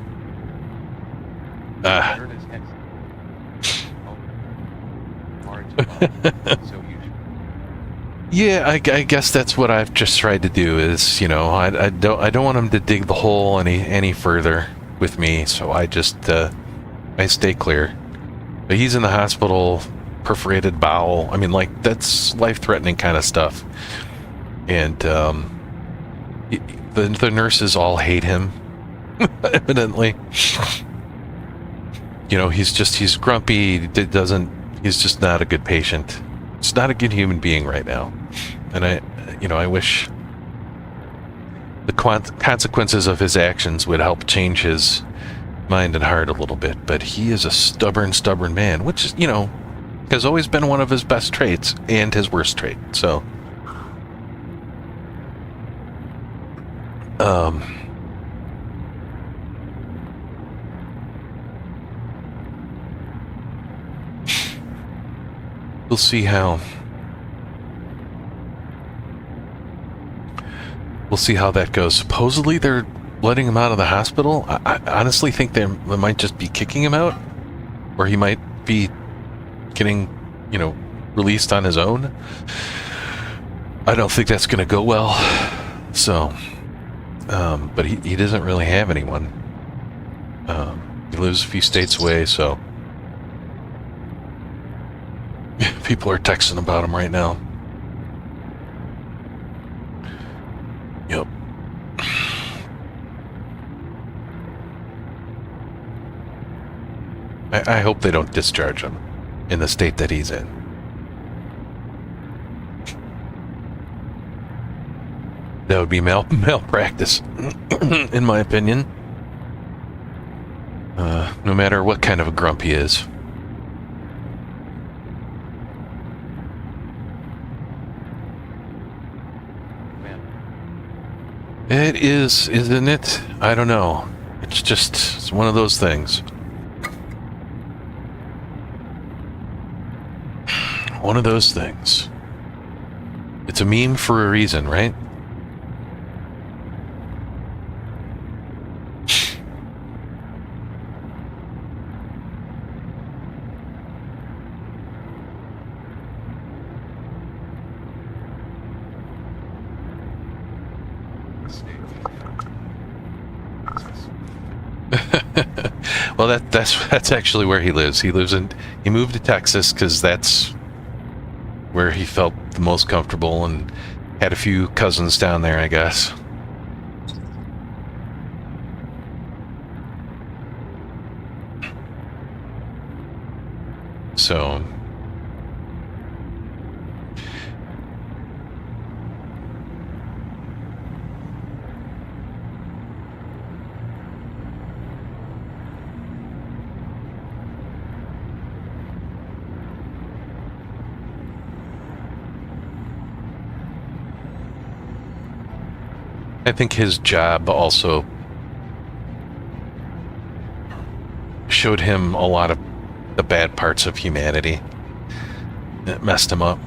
Yeah, I guess that's what I've just tried to do. Is I don't want him to dig the hole any further with me, so I just I stay clear. But he's in the hospital, perforated bowel. I mean, like, that's life-threatening kind of stuff. And the nurses all hate him, evidently. He's grumpy. He's just not a good patient. He's not a good human being right now. And I wish the consequences of his actions would help change his mind and heart a little bit. But he is a stubborn man, which is, has always been one of his best traits and his worst trait. So, we'll see how that goes. Supposedly they're letting him out of the hospital. I honestly think they might just be kicking him out, or he might be getting, released on his own. I don't think that's going to go well. So, but he doesn't really have anyone. He lives a few states away, so people are texting about him right now. Yep. I hope they don't discharge him in the state that he's in. That would be malpractice, in my opinion. No matter what kind of a grump he is. It is, isn't it? I don't know. It's one of those things. One of those things. It's a meme for a reason, right? Well, that's actually where he lives. He moved to Texas because that's where he felt the most comfortable, and had a few cousins down there, I guess. So I think his job also showed him a lot of the bad parts of humanity. It messed him up.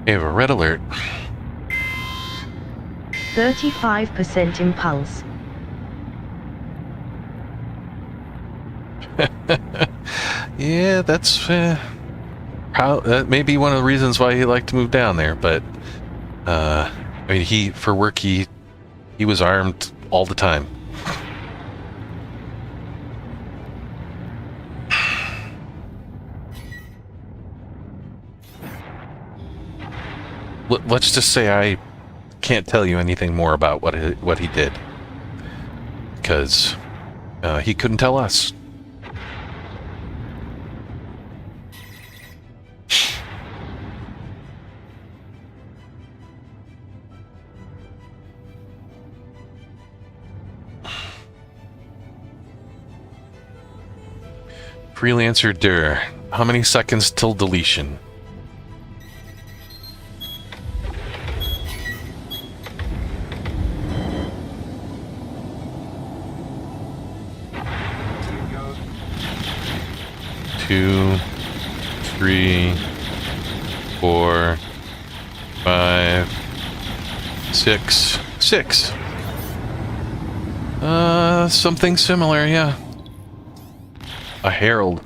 We have a red alert. 35% impulse. Yeah, that's that may be one of the reasons why he liked to move down there. But I mean, for work he was armed all the time. Let's just say I can't tell you anything more about what he did, because he couldn't tell us. Freelancer Dur, how many seconds till deletion? Two, 3, 4, 5, 6. 6. Something similar, yeah. A herald.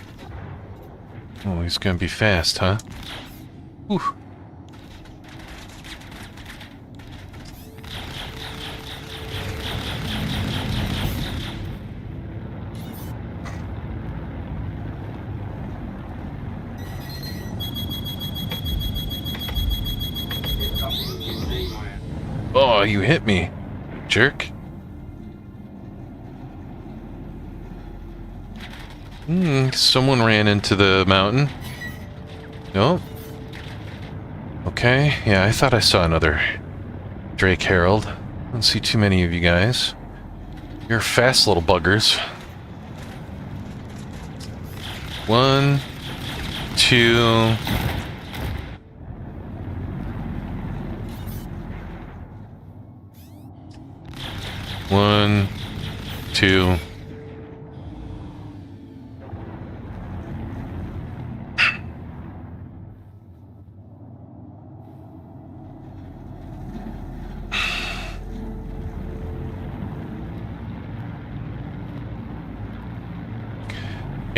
Oh, he's gonna be fast, huh? Whew. Oh, you hit me, jerk. Someone ran into the mountain. No. Okay, yeah, I thought I saw another Drake Herald. I don't see too many of you guys. You're fast little buggers. 1, 2. One, 2.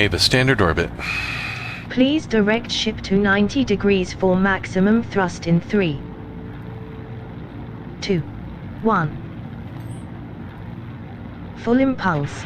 Ava, standard orbit. Please direct ship to 90 degrees for maximum thrust in 3, 2, 1. Full impulse.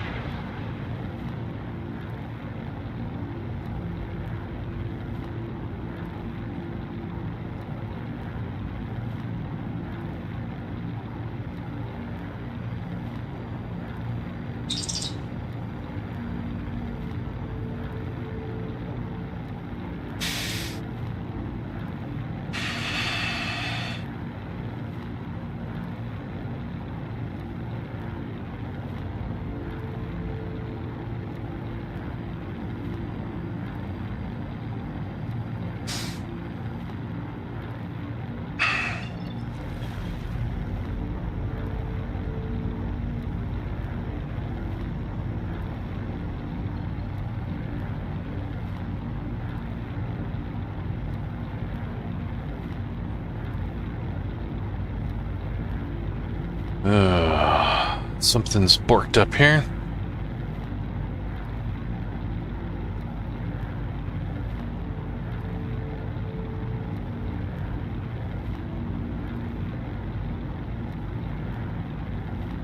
Something's borked up here.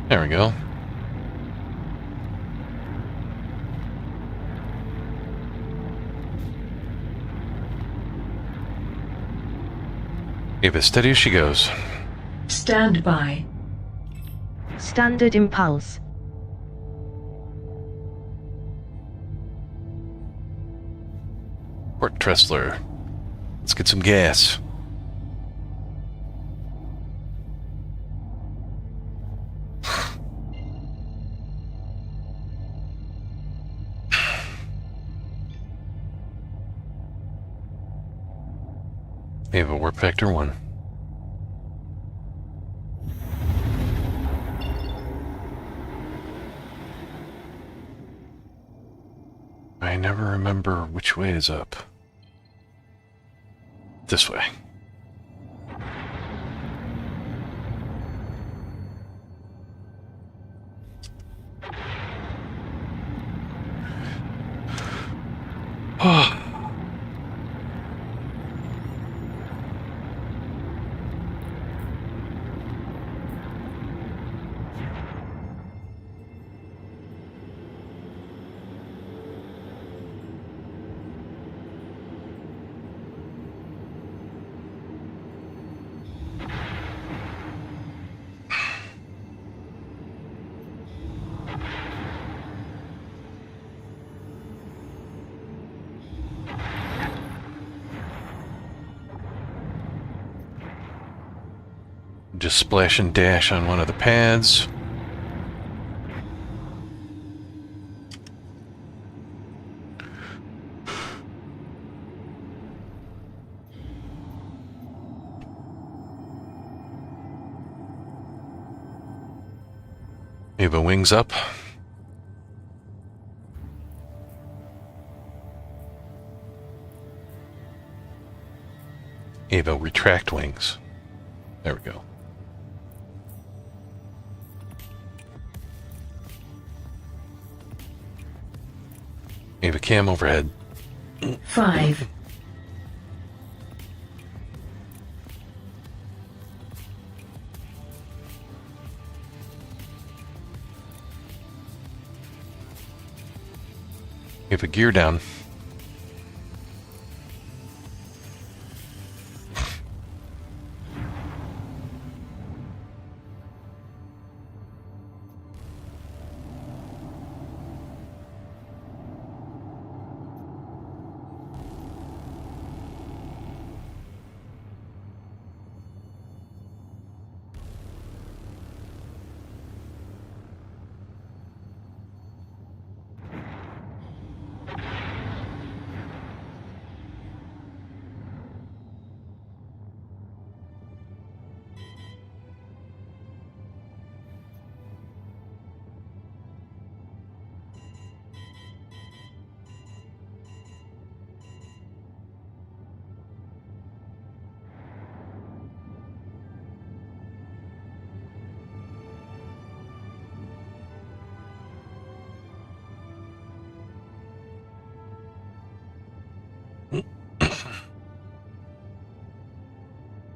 There we go. Ava, steady as she goes. Stand by. Standard impulse. Port Tressler. Let's get some gas. Ava, warp factor 1. I never remember which way is up. This way. Oh. Just splash and dash on one of the pads. Ava, wings up. Ava, retract wings. There we go. Ava, cam overhead. 5, Ava, gear down.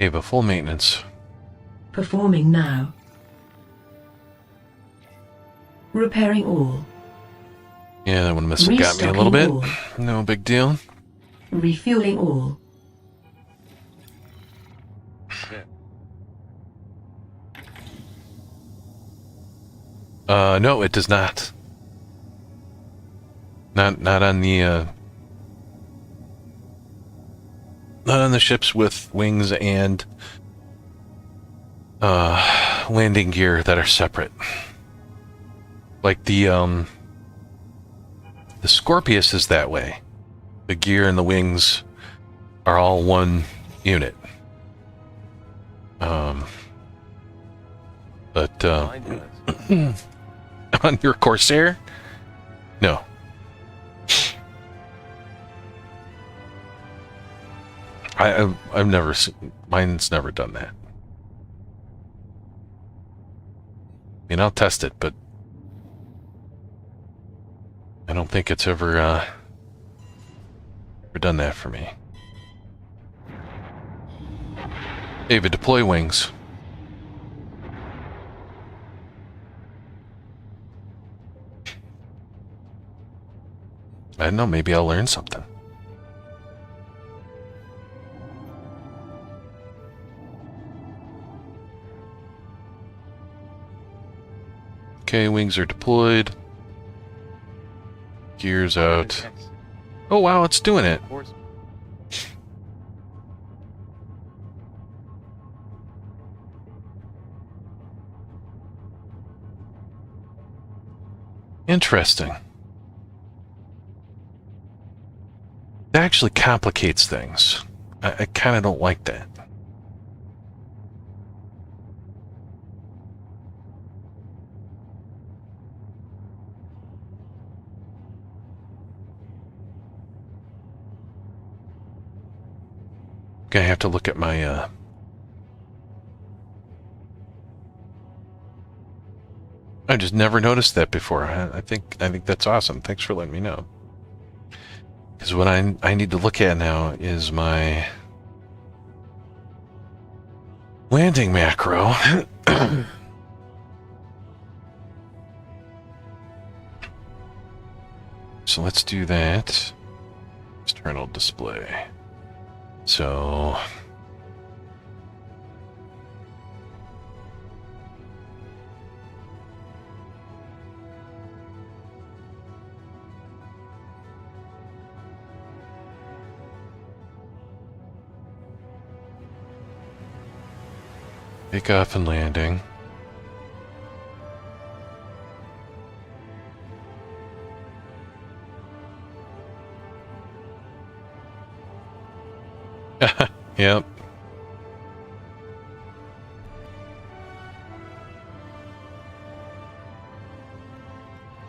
Okay, but full maintenance. Performing now. Repairing all. Yeah, that one must have got me a little bit. No big deal. Refueling all. No, it does not. Not on the not on the ships with wings and landing gear that are separate. Like the Scorpius is that way. The gear and the wings are all one unit. But on your Corsair? No. I've never seen, mine's never done that. I mean, I'll test it, but I don't think it's ever done that for me. David, deploy wings. I don't know, maybe I'll learn something. Okay, wings are deployed. Gears out. Oh wow, it's doing it. Interesting. That actually complicates things. I kind of don't like that. Gonna have to look at my I just never noticed that before. I think that's awesome. Thanks for letting me know. Because what I need to look at now is my landing macro. So let's do that. External display. So takeoff and landing. Yep.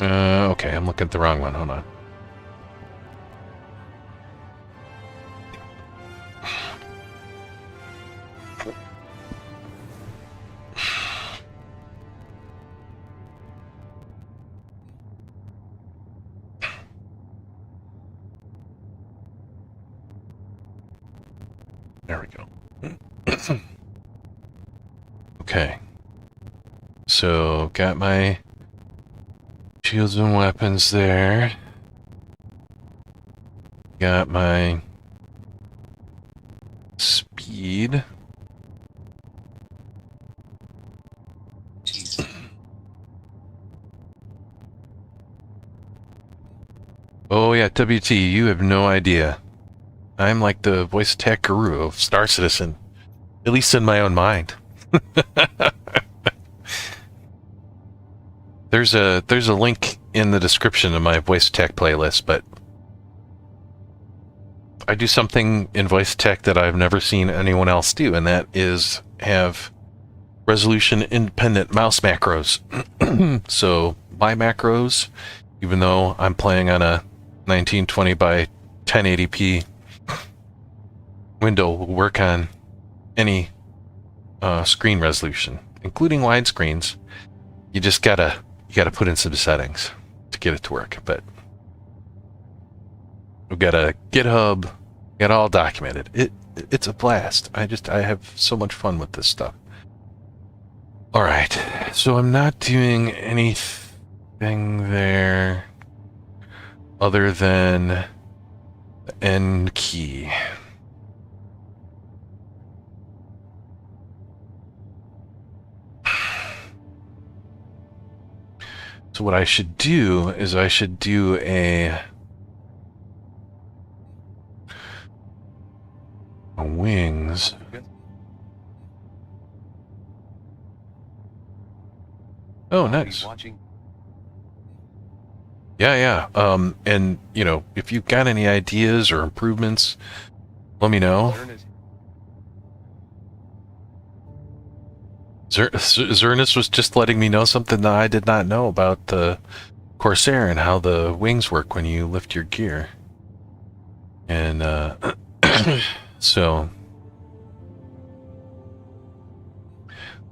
Okay, I'm looking at the wrong one. Hold on. There we go. Okay. So, got my shields and weapons there. Got my speed. Oh yeah, WT, you have no idea. I'm like the voice attack guru of Star Citizen, at least in my own mind. There's a link in the description of my voice attack playlist, but I do something in voice attack that I've never seen anyone else do, and that is have resolution independent mouse macros. So my macros, even though I'm playing on a 1920 by 1080p window, will work on any screen resolution, including widescreens. You just gotta put in some settings to get it to work. But we've got a GitHub, got all documented. it's a blast. I have so much fun with this stuff. All right, so I'm not doing anything there other than the N key. So what I should do is I should do a wings. Oh, nice. Yeah. And you know, if you've got any ideas or improvements, let me know. Zernus was just letting me know something that I did not know about the Corsair and how the wings work when you lift your gear. And so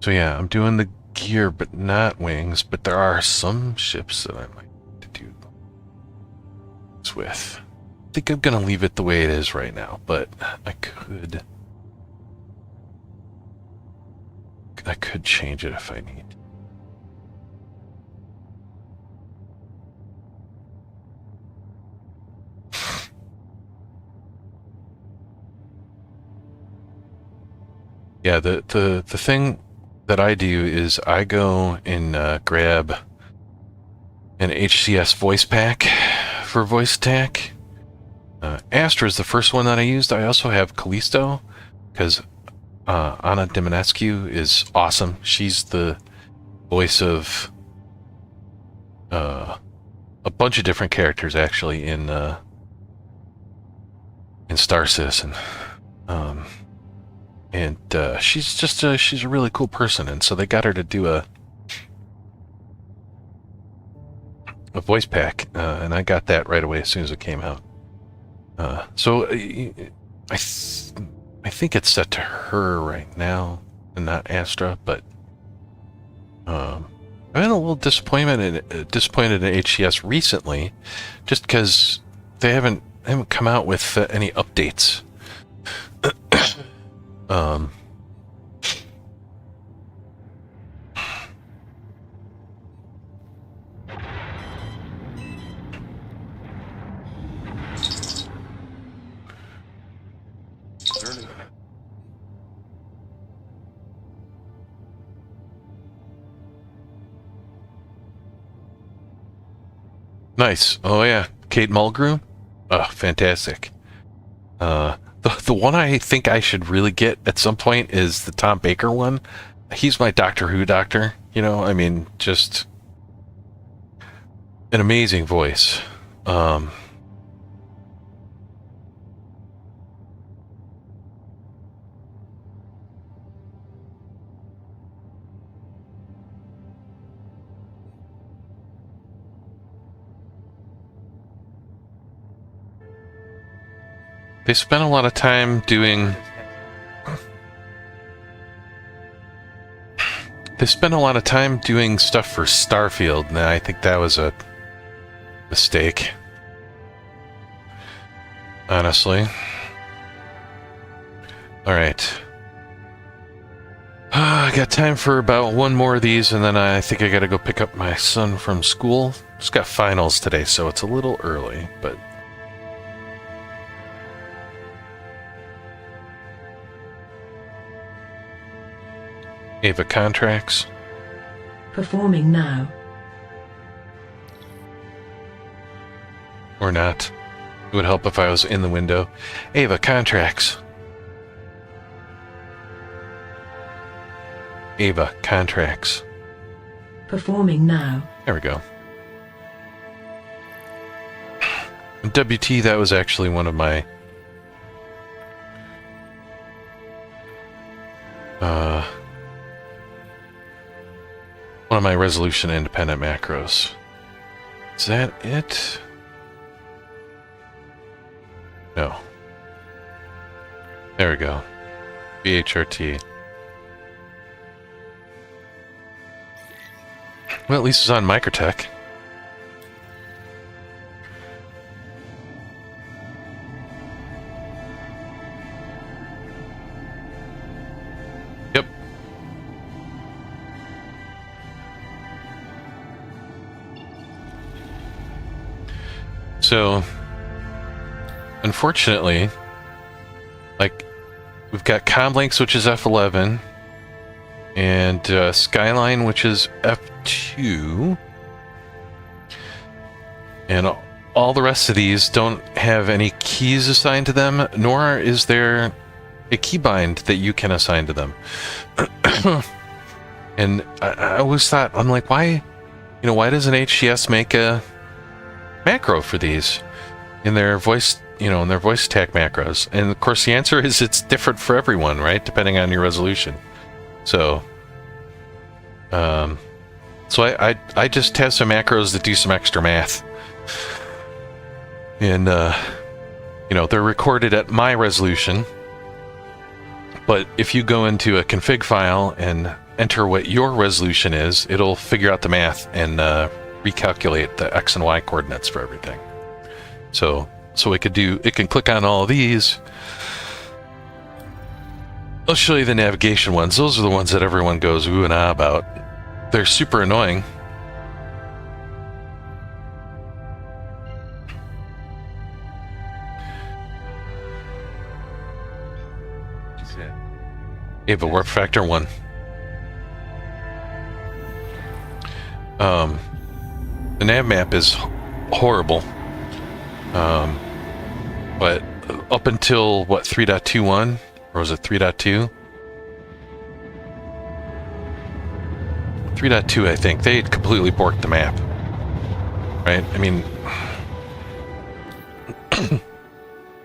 yeah, I'm doing the gear but not wings, but there are some ships that I might do this with. I think I'm gonna leave it the way it is right now, but I could change it if I need. Yeah, the thing that I do is I go and grab an HCS voice pack for VoiceAttack. Astra is the first one that I used. I also have Callisto because Anna Diminescu is awesome. She's the voice of a bunch of different characters actually in Star Citizen. And she's just she's a really cool person, and so they got her to do a voice pack, and I got that right away as soon as it came out. So I think it's set to her right now, and not Astra. But I've been a little disappointed in HCS recently, just because they haven't come out with any updates. Nice. Oh yeah, Kate Mulgrew. Oh, fantastic. The one I think I should really get at some point is the Tom Baker one. He's my Doctor Who doctor. You know, I mean, just an amazing voice. They spent a lot of time doing... They spent a lot of time doing stuff for Starfield, and I think that was a mistake. Honestly. Alright. I got time for about one more of these, and then I think I gotta go pick up my son from school. Just got finals today, so it's a little early, but... Ava contracts. Performing now. Or not. It would help if I was in the window. Ava contracts. Ava contracts. Performing now. There we go. WT, that was actually one of my resolution independent macros. Is that it? No. There we go. VHRT. Well, at least it's on Microtech. So, unfortunately, like, we've got Comlinks, which is F11, and Skyline, which is F2, and all the rest of these don't have any keys assigned to them, nor is there a keybind that you can assign to them. And I always thought, I'm like, why doesn't HCS make a macro for these in their voice, in their VoiceAttack macros? And of course the answer is it's different for everyone, right? Depending on your resolution. So, I just have some macros that do some extra math. And, they're recorded at my resolution. But if you go into a config file and enter what your resolution is, it'll figure out the math and recalculate the X and Y coordinates for everything. So it can click on all of these. I'll show you the navigation ones. Those are the ones that everyone goes ooh and ah about. They're super annoying. You have a warp factor 1. The nav map is horrible. But up until, 3.21? Or was it 3.2? 3.2, I think. They had completely borked the map. Right? I mean...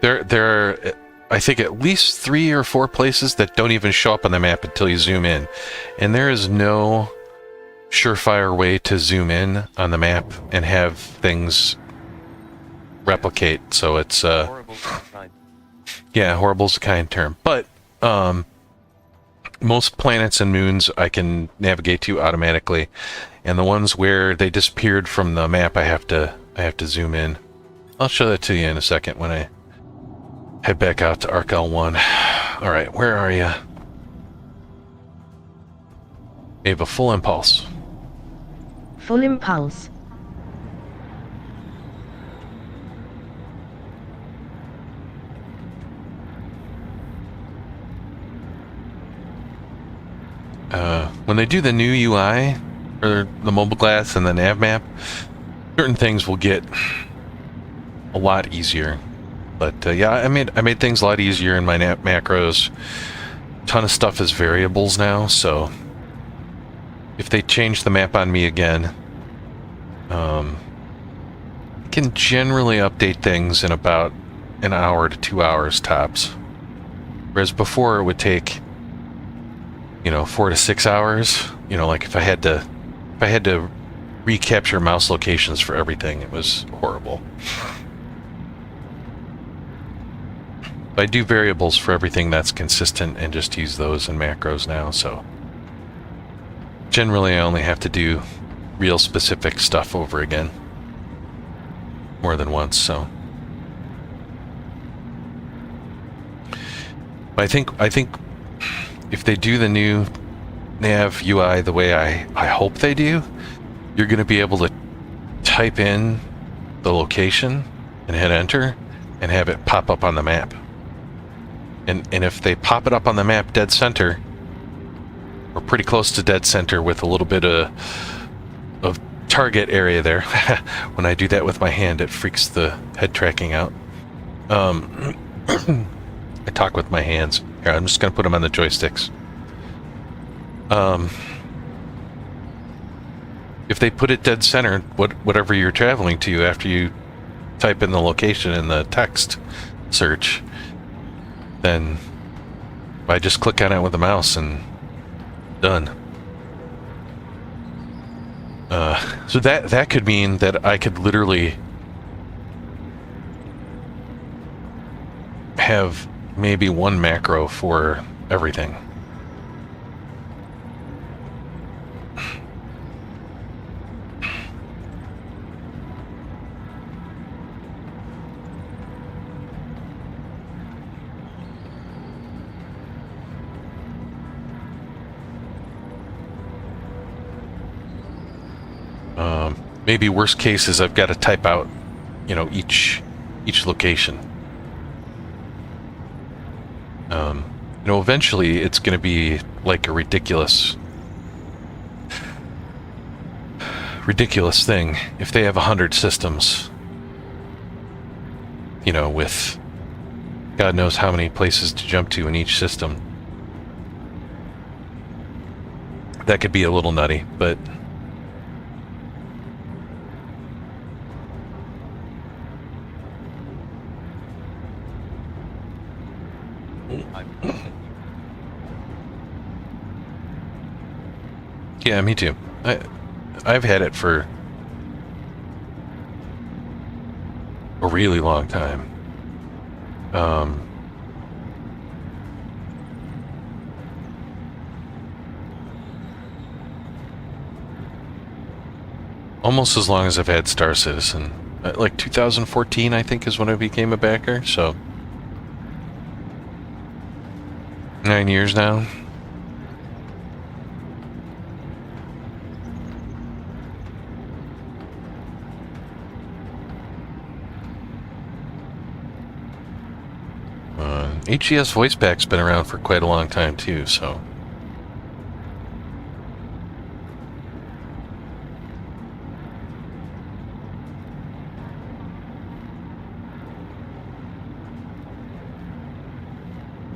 there are, I think, at least 3 or 4 places that don't even show up on the map until you zoom in. And there is no surefire way to zoom in on the map and have things replicate. So it's yeah, horrible's a kind term. But most planets and moons I can navigate to automatically, and the ones where they disappeared from the map I have to zoom in. I'll show that to you in a second when I head back out to Arc L1. All right, where are you? We have a full impulse. Full impulse. When they do the new UI, or the mobile glass and the nav map, certain things will get a lot easier. But yeah, I made things a lot easier in my macros. A ton of stuff is variables now, so if they change the map on me again, I can generally update things in about an hour to 2 hours tops. Whereas before it would take 4 to 6 hours. Like if I had to recapture mouse locations for everything, it was horrible. I do variables for everything that's consistent and just use those in macros now, so generally I only have to do real specific stuff over again more than once. So I think if they do the new nav UI the way I hope they do, you're going to be able to type in the location and hit enter and have it pop up on the map. And if they pop it up on the map dead center, or pretty close to dead center with a little bit of target area there, when I do that with my hand, it freaks the head tracking out. I talk with my hands. Here, I'm just going to put them on the joysticks. If they put it dead center, whatever you're traveling to, after you type in the location in the text search, then I just click on it with the mouse and done. So that could mean that I could literally have maybe one macro for everything. Maybe worst case is I've got to type out each location. Eventually it's going to be like a ridiculous thing if they have 100 systems, with God knows how many places to jump to in each system. That could be a little nutty, but yeah, me too. I've had it for a really long time. Almost as long as I've had Star Citizen. Like 2014, I think, is when I became a backer, so 9 years now. HES Voice Pack's been around for quite a long time too, so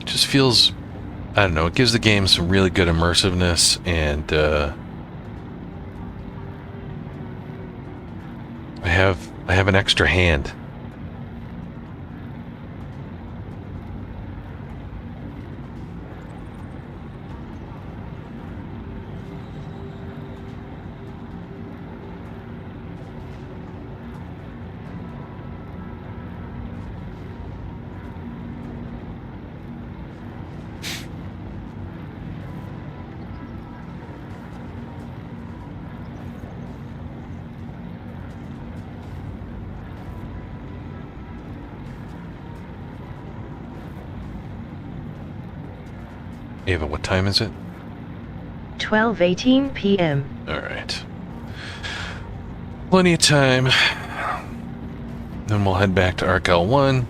it just feels, I don't know, it gives the game some really good immersiveness, and I have an extra hand. Ava, what time is it? 12:18 p.m. Alright. Plenty of time. Then we'll head back to Arc L1.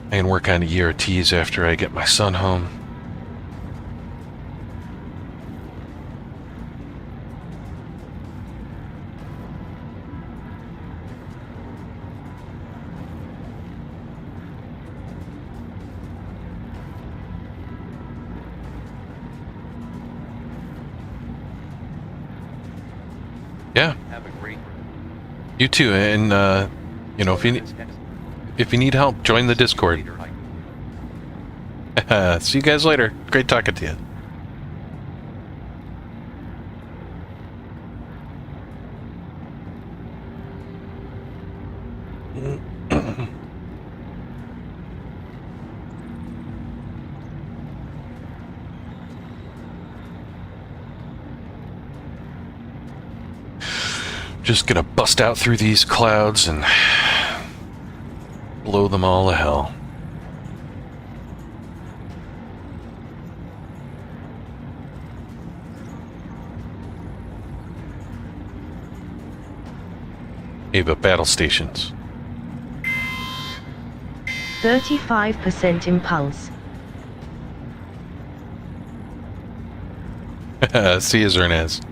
I can work on the ERTs after I get my son home. Yeah. Have a great. You too, and if you need help, join the Discord. See you guys later. Great talking to you. Just gonna bust out through these clouds and blow them all to hell. Ava, battle stations. 35% impulse. See you, Zernaz.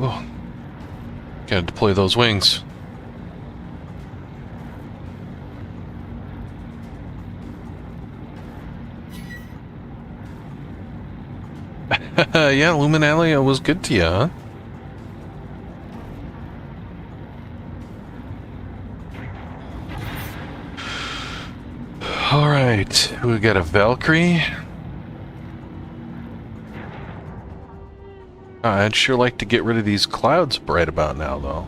Oh, gotta deploy those wings. Yeah, Luminalia was good to you, huh? Alright, we got a Valkyrie. I'd sure like to get rid of these clouds right about now, though.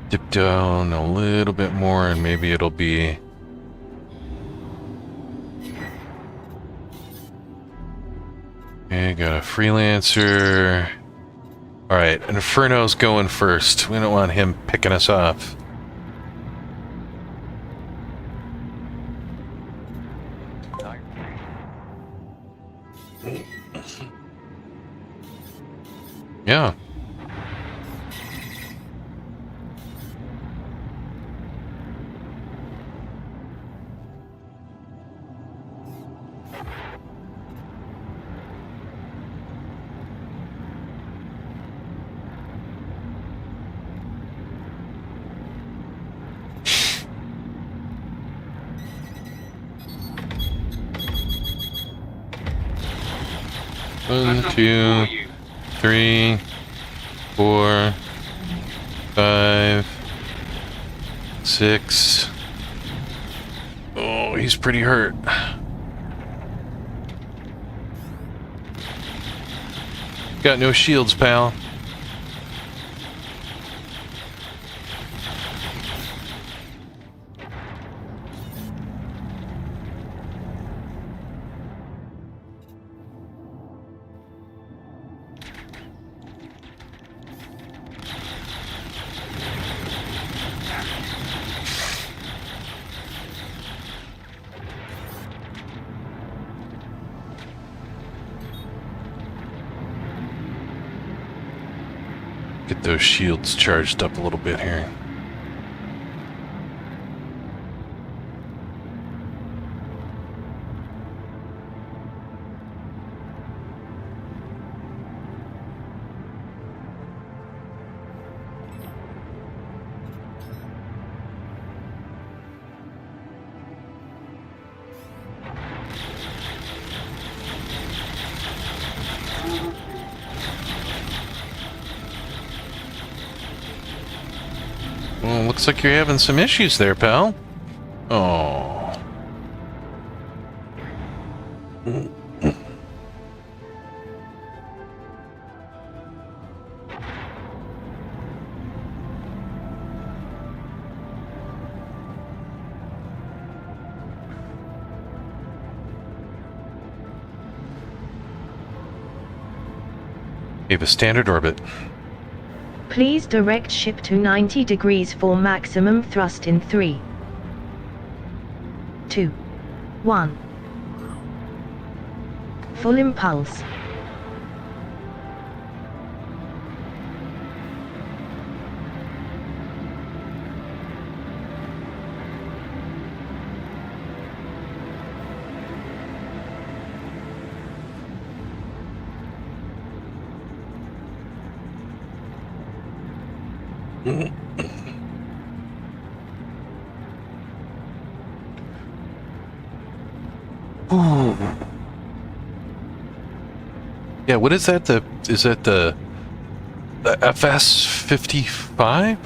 Dip down a little bit more and maybe it'll be Okay, got a freelancer. Alright, Inferno's going first. We don't want him picking us off. Yeah. One, two, 3, 4, 5, 6. Oh, he's pretty hurt. Got no shields, pal. Get those shields charged up a little bit here. Well, looks like you're having some issues there, pal. Oh. We have a standard orbit. Please direct ship to 90 degrees for maximum thrust in 3, 2, 1. Full impulse. Yeah, what is that? Is that the FS-55?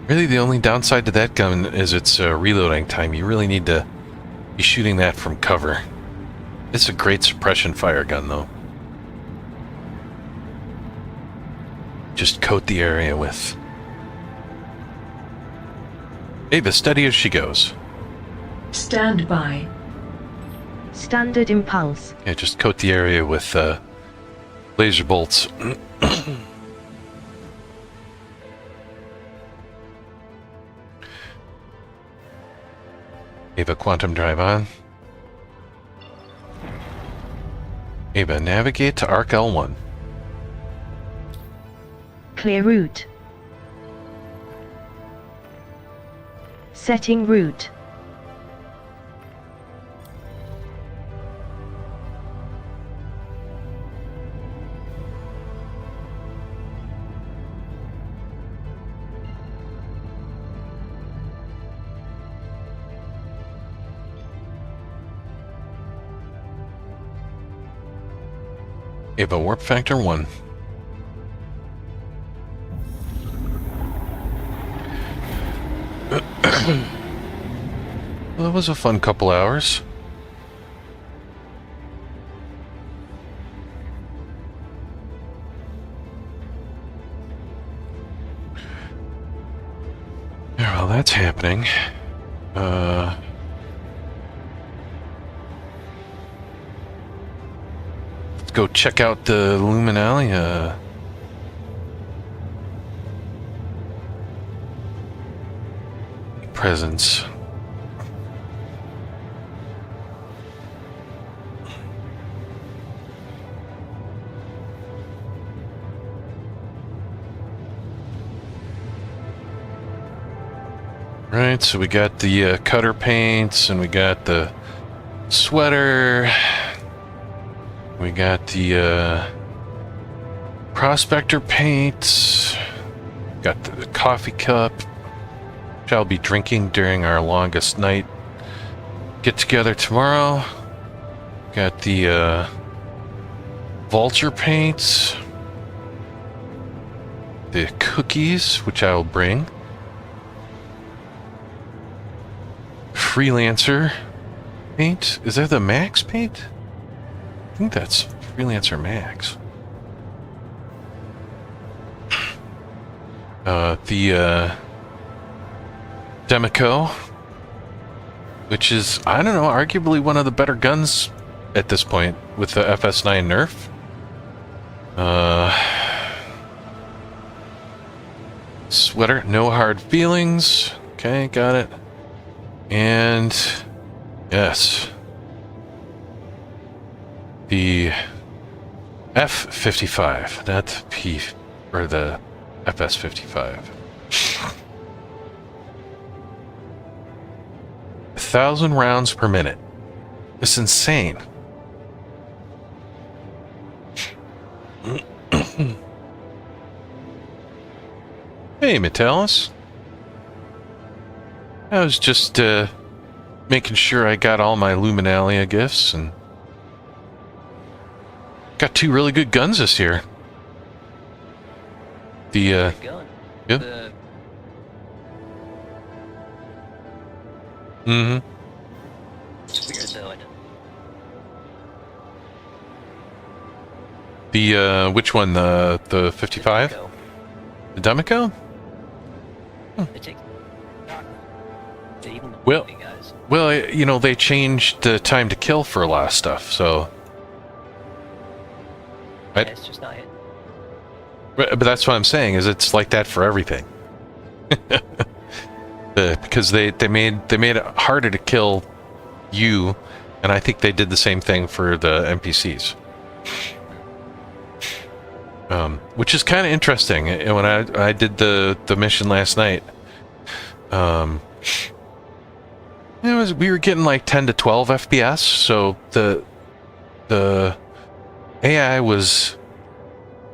Really, the only downside to that gun is its reloading time. You really need to be shooting that from cover. It's a great suppression fire gun, though. Just coat the area with... Ava, steady as she goes. Stand by. Standard impulse. Yeah, just coat the area with laser bolts. Ava, quantum drive on. Ava, navigate to Arc L1. Clear route. Setting route. Ava, warp factor 1. Well, that was a fun couple hours. that's happening. Let's go check out the Luminalia. Presence. Right, so we got the cutter paints, and we got the sweater. We got the prospector paints. Got the coffee cup, which I'll be drinking during our longest night get together tomorrow. Got the vulture paints. The cookies, which I will bring. Freelancer paint. Is that the Max paint? I think that's Freelancer Max. The Demico, which is, I don't know, arguably one of the better guns at this point with the FS9 nerf. Sweater, no hard feelings. Okay, got it. And yes, the F55, not the P, or the FS55. 1,000 rounds per minute. It's insane. Hey, Metellus. I was just making sure I got all my Luminalia gifts, and got 2 really good guns this year. The gun. yep. Mm-hmm. It's weird though. The which one? The 55? Go. The Demico? It takes. They even Well, guys. well, you know, they changed the time to kill for a lot of stuff, so. Yeah, it's just not it. But that's what I'm saying, is it's like that for everything. Because they made it harder to kill you, and I think they did the same thing for the NPCs. Which is kind of interesting. And when I did the mission last night, we were getting like 10 to 12 FPS, so the AI was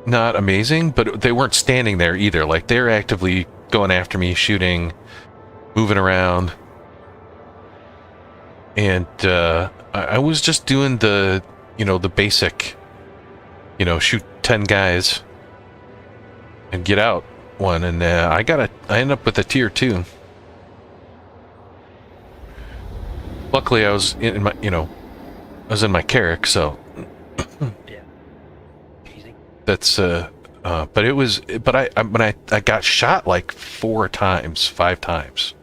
not amazing, but they weren't standing there either. Like, they're actively going after me, shooting, moving around, and I was just doing the basic, shoot 10 guys and get out one, and I ended up with a tier 2. Luckily, I was in my Carrack, so Yeah. Easy. that's but I got shot like 5 times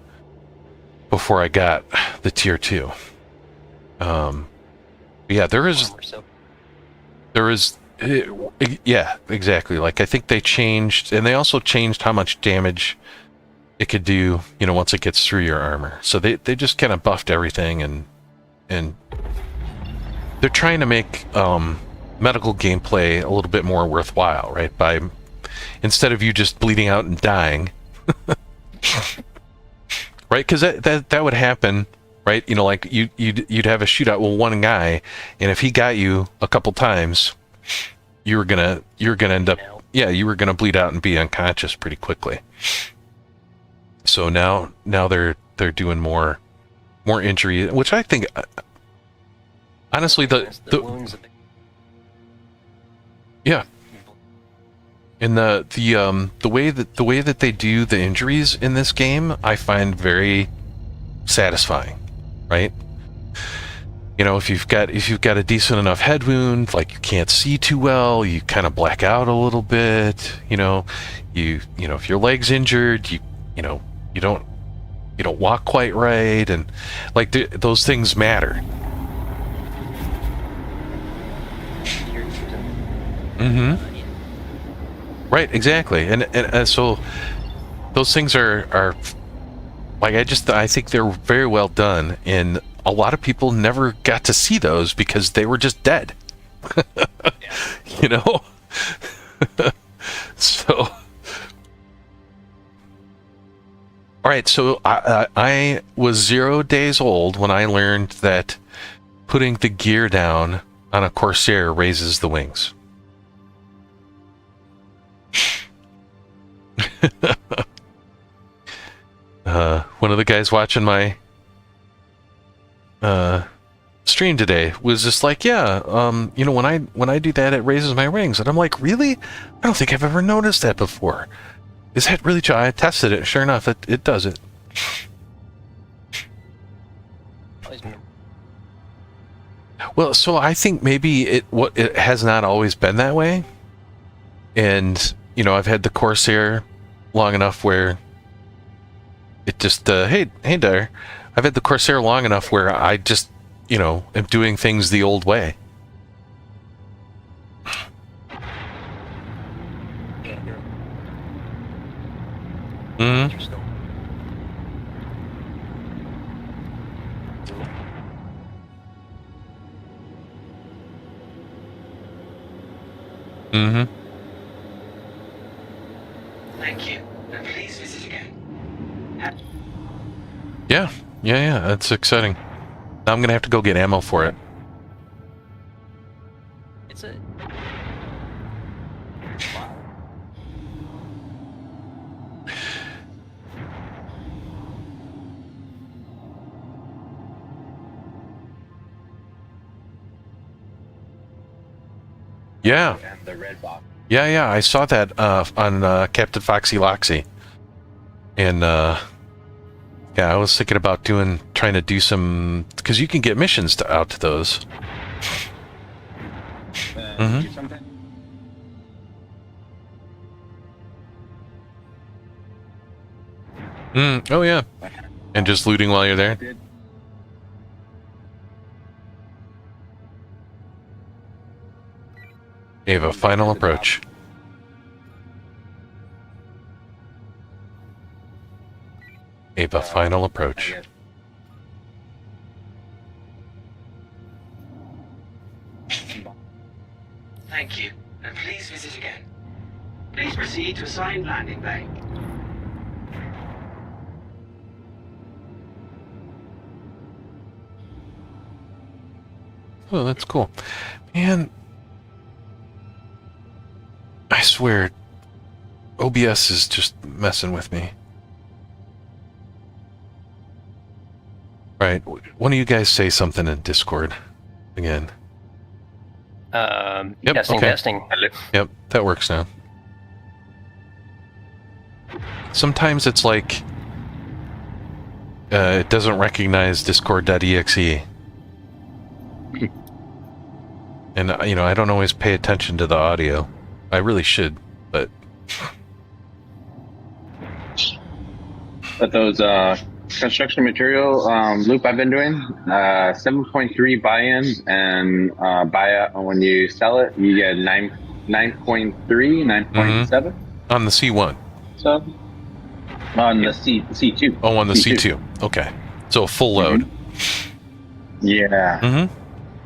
before I got the tier 2. Yeah, there is yeah, exactly. Like, I think they changed, and they also changed how much damage it could do, once it gets through your armor. So they just kind of buffed everything, and they're trying to make medical gameplay a little bit more worthwhile, right? By, instead of you just bleeding out and dying, right? Because that would happen, right? Like you'd have a shootout with one guy, and if he got you a couple times, you were gonna end up, yeah, you were gonna bleed out and be unconscious pretty quickly. So now they're doing more injury, which I think, honestly, the wounds. Yeah, and the way that they do the injuries in this game, I find very satisfying, right? If you've got a decent enough head wound, like you can't see too well, you kind of black out a little bit, if your leg's injured, you don't walk quite right, and like those things matter. Right, exactly, and so those things are like I think they're very well done, and a lot of people never got to see those because they were just dead. You know. So, all right. So I was 0 days old when I learned that putting the gear down on a Corsair raises the wings. One of the guys watching my stream today was just like, yeah, when I do that, it raises my wings, and I'm like, really? I don't think I've ever noticed that before. Is that really true? I tested it. Sure enough, it does it. Well, so I think maybe it has not always been that way, and I've had the Corsair long enough where it just hey there. I've had the Corsair long enough where I just am doing things the old way. Thank you, and please visit again. Yeah, that's exciting. Now I'm gonna have to go get ammo for it. It's a... Yeah. And the red box. Yeah, I saw that on Captain Foxy Loxy. And yeah, I was thinking about trying to do some, because you can get missions out to those. Do something. Oh yeah. And just looting while you're there. Ava, final approach. Ava, final approach. Thank you, and please visit again. Please proceed to assigned landing bay. Oh, that's cool. Man, I swear, OBS is just messing with me. Right, one of you guys say something in Discord again. Yep, testing. Yep, that works now. Sometimes it's like it doesn't recognize Discord.exe. And I don't always pay attention to the audio. I really should, but those construction material loop I've been doing, 7.3 buy-ins, and buy-out when you sell it, you get 9.3, 9.7 on the C1. So on the C2. Oh, on the C2. Okay, so a full load. Yeah.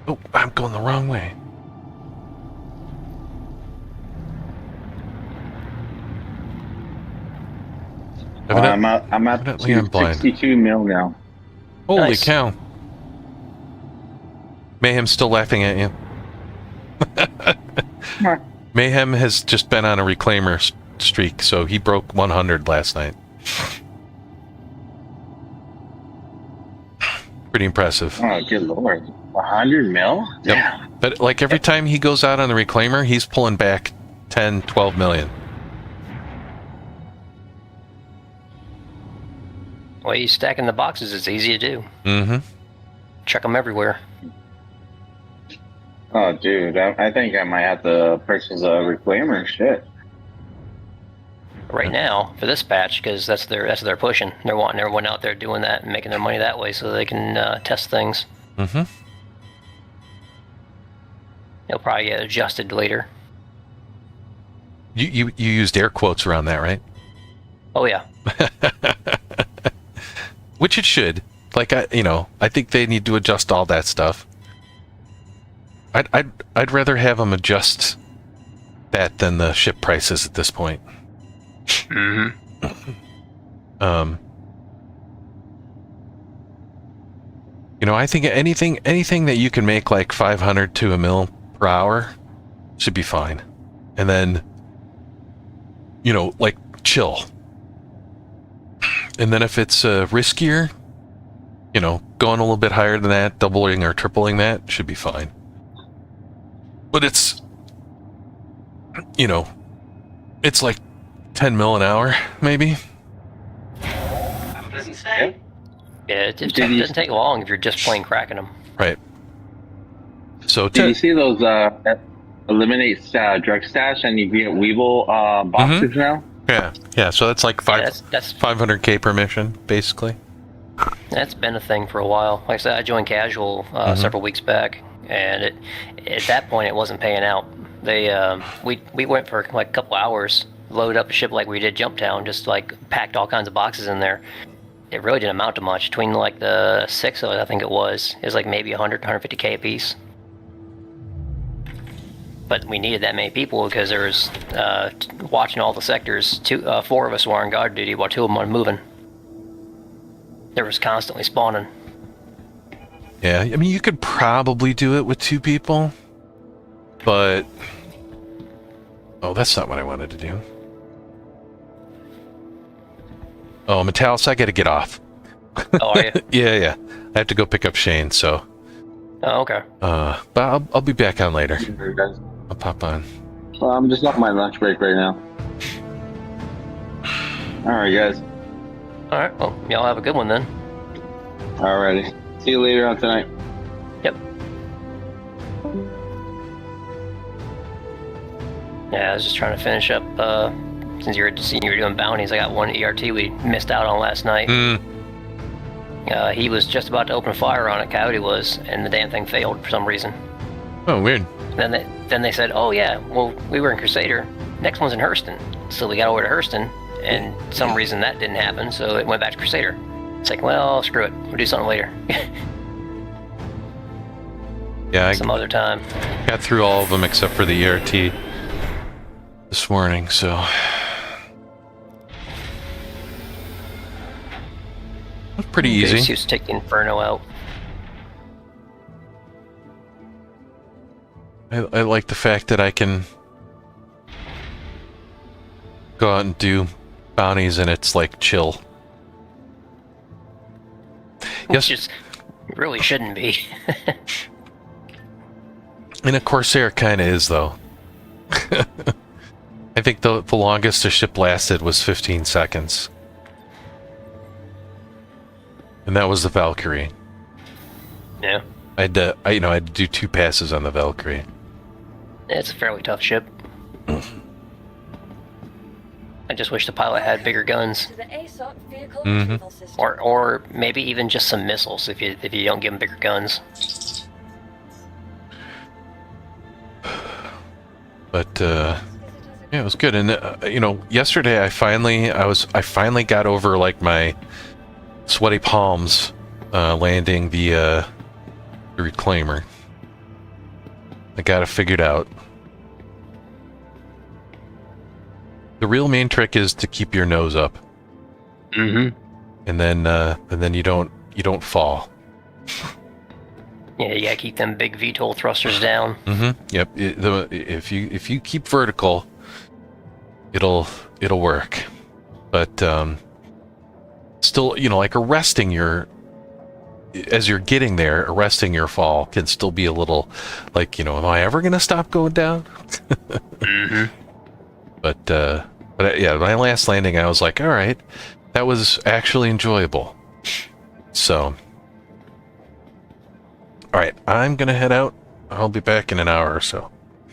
Oh, I'm going the wrong way. I'm at Evidently I'm blind. 62 mil now. Holy Nice. cow. Mayhem's still laughing at you. Mayhem has just been on a reclaimer streak, so he broke 100 last night. Pretty impressive. Oh, good lord. 100 mil? Yep. Yeah. But like every time he goes out on the reclaimer, he's pulling back 10, 12 million. Well, you stacking the boxes, it's easy to do. Mm-hmm. Chuck them everywhere. Oh, dude, I think I might have to purchase a reclaimer. Shit. right now for this patch, because that's their pushing. They're wanting everyone out there doing that and making their money that way, so they can test things. Mm-hmm. It'll probably get adjusted later. You used air quotes around that, right? Oh yeah. Which it should. Like I think they need to adjust all that stuff. I'd rather have them adjust that than the ship prices at this point. Mm-hmm. I think anything that you can make like 500 to a mil per hour should be fine. And then, like chill. And then if it's riskier, going a little bit higher than that, doubling or tripling that should be fine. But it's, it's like 10 mil an hour, maybe. Have a pleasant stay. Yeah, it doesn't take long if you're just plain cracking them. Right. So Did you see those eliminate drug stash and you get Weeble boxes now? Yeah. So that's like That's 500K per mission, basically. That's been a thing for a while. Like I said, I joined casual several weeks back, and at that point it wasn't paying out. They we went for like a couple hours, loaded up a ship like we did Jumptown, just like packed all kinds of boxes in there. It really didn't amount to much. Between like the 6 of it, I think it was like maybe 150K a piece. But we needed that many people because there was watching all the sectors. 4 of us were on guard duty while 2 of them were moving. There was constantly spawning. Yeah, I mean, you could probably do it with 2 people, but... Oh, that's not what I wanted to do. Oh, Metalis, I gotta get off. Oh, are you? Yeah. I have to go pick up Shane, so... Oh, okay. But I'll be back on later. Sure, guys. I'll pop on. Well, I'm just on my lunch break right now. Alright, guys. Alright, well, y'all have a good one then. Alrighty. See you later on tonight. Yep. Yeah, I was just trying to finish up, since you were doing bounties, I got one ERT we missed out on last night. He was just about to open fire on it, Coyote was, and the damn thing failed for some reason. Oh, weird. Then they said, oh yeah, well, we were in Crusader, next one's in Hurston. So we got over to Hurston, and some reason that didn't happen, so it went back to Crusader. It's like, well, screw it, we'll do something later. Yeah, Some other time. got through all of them except for the ERT this morning, so... Pretty easy. He was take the Inferno out. I like the fact that I can go out and do bounties and it's like chill. Yes, Which really shouldn't be. and a Corsair kind of is, though. I think the longest a ship lasted was 15 seconds. And that was the Valkyrie. Yeah. I had to do 2 passes on the Valkyrie. It's a fairly tough ship. I just wish the pilot had bigger guns. To the ASOC vehicle Mhm. retrieval system. Or maybe even just some missiles if you don't give them bigger guns. But yeah, it was good. And yesterday I finally got over like my sweaty palms landing the reclaimer. I got it figured out. The real main trick is to keep your nose up. Mm-hmm. And then you don't fall. Yeah, you gotta keep them big VTOL thrusters down. Mm-hmm. Yep. If you keep vertical, it'll work. But still, like arresting as you're getting there, arresting your fall can still be a little like, am I ever gonna stop going down? Mm-hmm. But yeah, my last landing, I was like, all right, that was actually enjoyable. So, all right, I'm gonna head out. I'll be back in an hour or so.